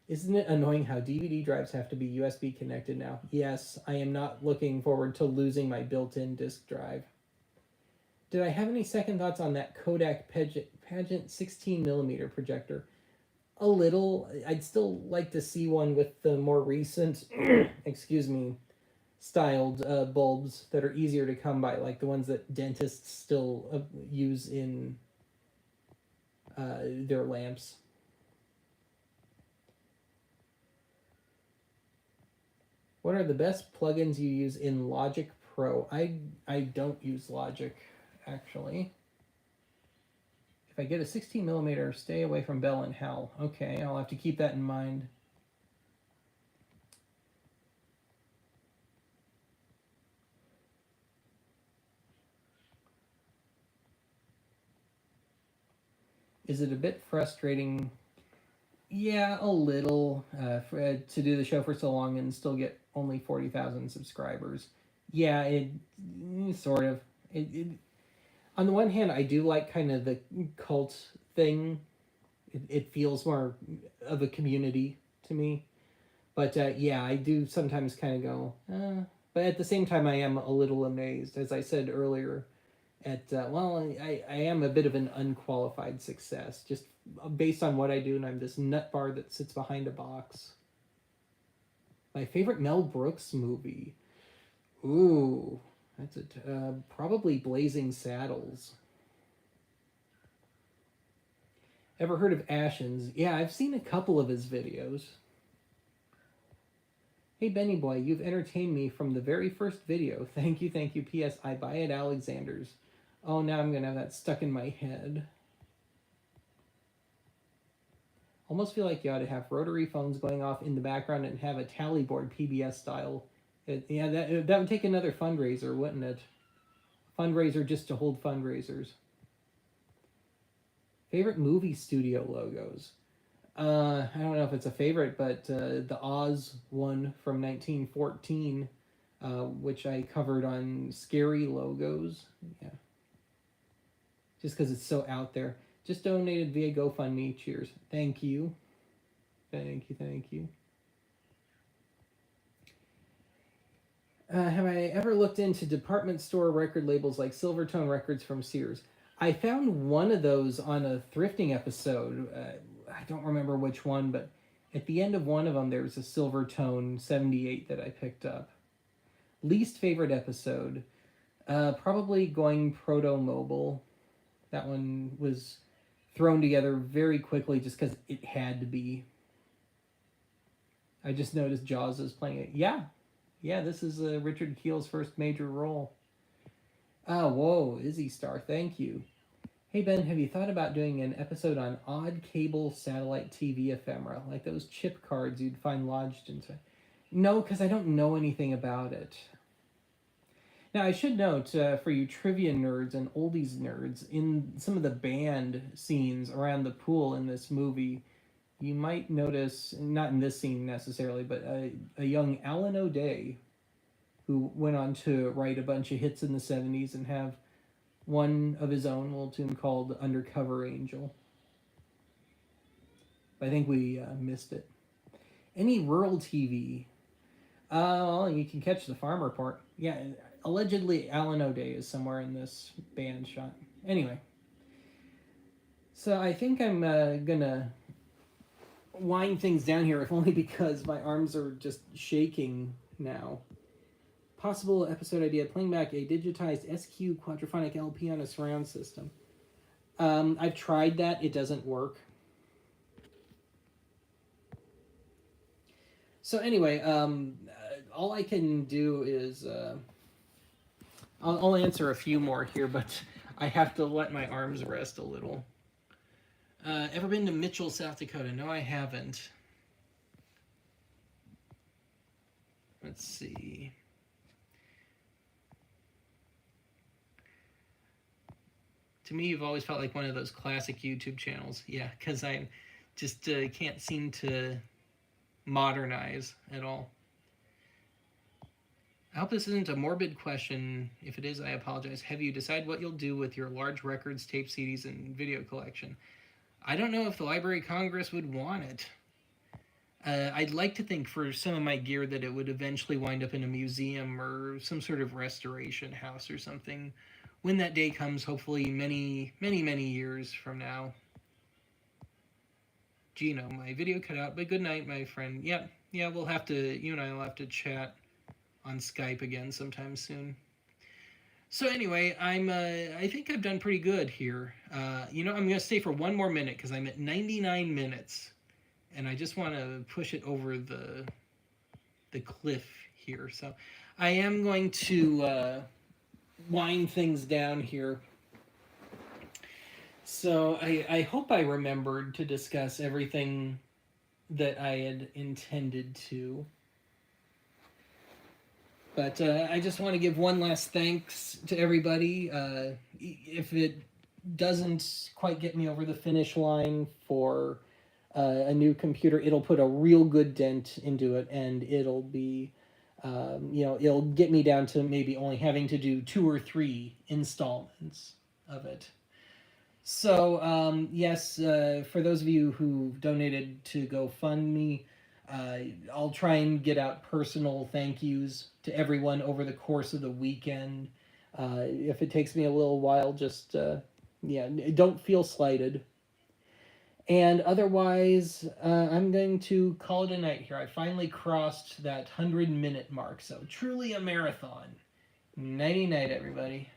Isn't it annoying how DVD drives have to be USB connected now? Yes, I am not looking forward to losing my built-in disk drive. Did I have any second thoughts on that Kodak Pageant 16mm projector? A little. I'd still like to see one with the more recent, excuse me, styled bulbs that are easier to come by, like the ones that dentists still use in their lamps. What are the best plugins you use in Logic Pro? I don't use Logic, actually. If I get a 16mm, stay away from Bell and Hell. Okay, I'll have to keep that in mind. Is it a bit frustrating? Yeah, a little. To do the show for so long and still get only 40,000 subscribers. Yeah, it sort of. On the one hand, I do like kind of the cult thing. It feels more of a community to me. But yeah, I do sometimes kind of go, but at the same time, I am a little amazed, as I said earlier, at, I am a bit of an unqualified success, just based on what I do, and I'm this nut bar that sits behind a box. My favorite Mel Brooks movie. Ooh, that's probably Blazing Saddles. Ever heard of Ashens? Yeah, I've seen a couple of his videos. Hey Benny Boy, you've entertained me from the very first video. Thank you, thank you. P.S. I buy at Alexander's. Oh, now I'm gonna have that stuck in my head. Almost feel like you ought to have rotary phones going off in the background and have a tally board PBS style. Yeah, that would take another fundraiser, wouldn't it? Fundraiser just to hold fundraisers. Favorite movie studio logos? I don't know if it's a favorite, but the Oz one from 1914, which I covered on Scary Logos. Yeah. Just because it's so out there. Just donated via GoFundMe. Cheers. Thank you. Thank you, thank you. Have I ever looked into department store record labels like Silvertone Records from Sears? I found one of those on a thrifting episode. I don't remember which one, but at the end of one of them, there was a Silvertone 78 that I picked up. Least favorite episode? Probably going Proto Mobile. That one was thrown together very quickly just because it had to be. I just noticed Jaws is playing it. Yeah, this is Richard Keel's first major role. Oh, whoa, Izzy Star, thank you. Hey Ben, have you thought about doing an episode on odd cable satellite TV ephemera, like those chip cards you'd find lodged inside? No, because I don't know anything about it. Now, I should note, for you trivia nerds and oldies nerds, in some of the band scenes around the pool in this movie, you might notice, not in this scene necessarily, but a young Alan O'Day, who went on to write a bunch of hits in the 70s and have one of his own little tune called Undercover Angel. I think we missed it. Any rural TV? Well, you can catch the farm report. Yeah, allegedly Alan O'Day is somewhere in this band shot. Anyway. So I think I'm gonna wind things down here, if only because my arms are just shaking now. Possible episode idea, playing back a digitized SQ quadraphonic LP on a surround system. I've tried that. It doesn't work. So anyway, all I can do is... I'll answer a few more here, but I have to let my arms rest a little. Ever been to Mitchell, South Dakota? No, I haven't. Let's see... To me, you've always felt like one of those classic YouTube channels. Yeah, because I just can't seem to modernize at all. I hope this isn't a morbid question. If it is, I apologize. Have you decided what you'll do with your large records, tape CDs, and video collection? I don't know if the Library of Congress would want it. I'd like to think for some of my gear that it would eventually wind up in a museum or some sort of restoration house or something. When that day comes, hopefully many years from now. Gino, my video cut out, but good night, my friend. Yeah, we'll have to, you and I will have to chat on Skype again sometime soon. So anyway, I think I've done pretty good here. I'm going to stay for one more minute because I'm at 99 minutes. And I just want to push it over the cliff here. So I am going to... wind things down here. So I hope I remembered to discuss everything that I had intended to. But I just want to give one last thanks to everybody. If it doesn't quite get me over the finish line for a new computer, it'll put a real good dent into it, and it'll be... it'll get me down to maybe only having to do 2 or 3 installments. of it. So, yes, for those of you who donated to GoFundMe, I'll try and get out personal thank yous to everyone over the course of the weekend. If it takes me a little while, just, yeah, don't feel slighted. And otherwise, I'm going to call it a night here. I finally crossed that 100-minute mark, so truly a marathon. Nighty night, everybody.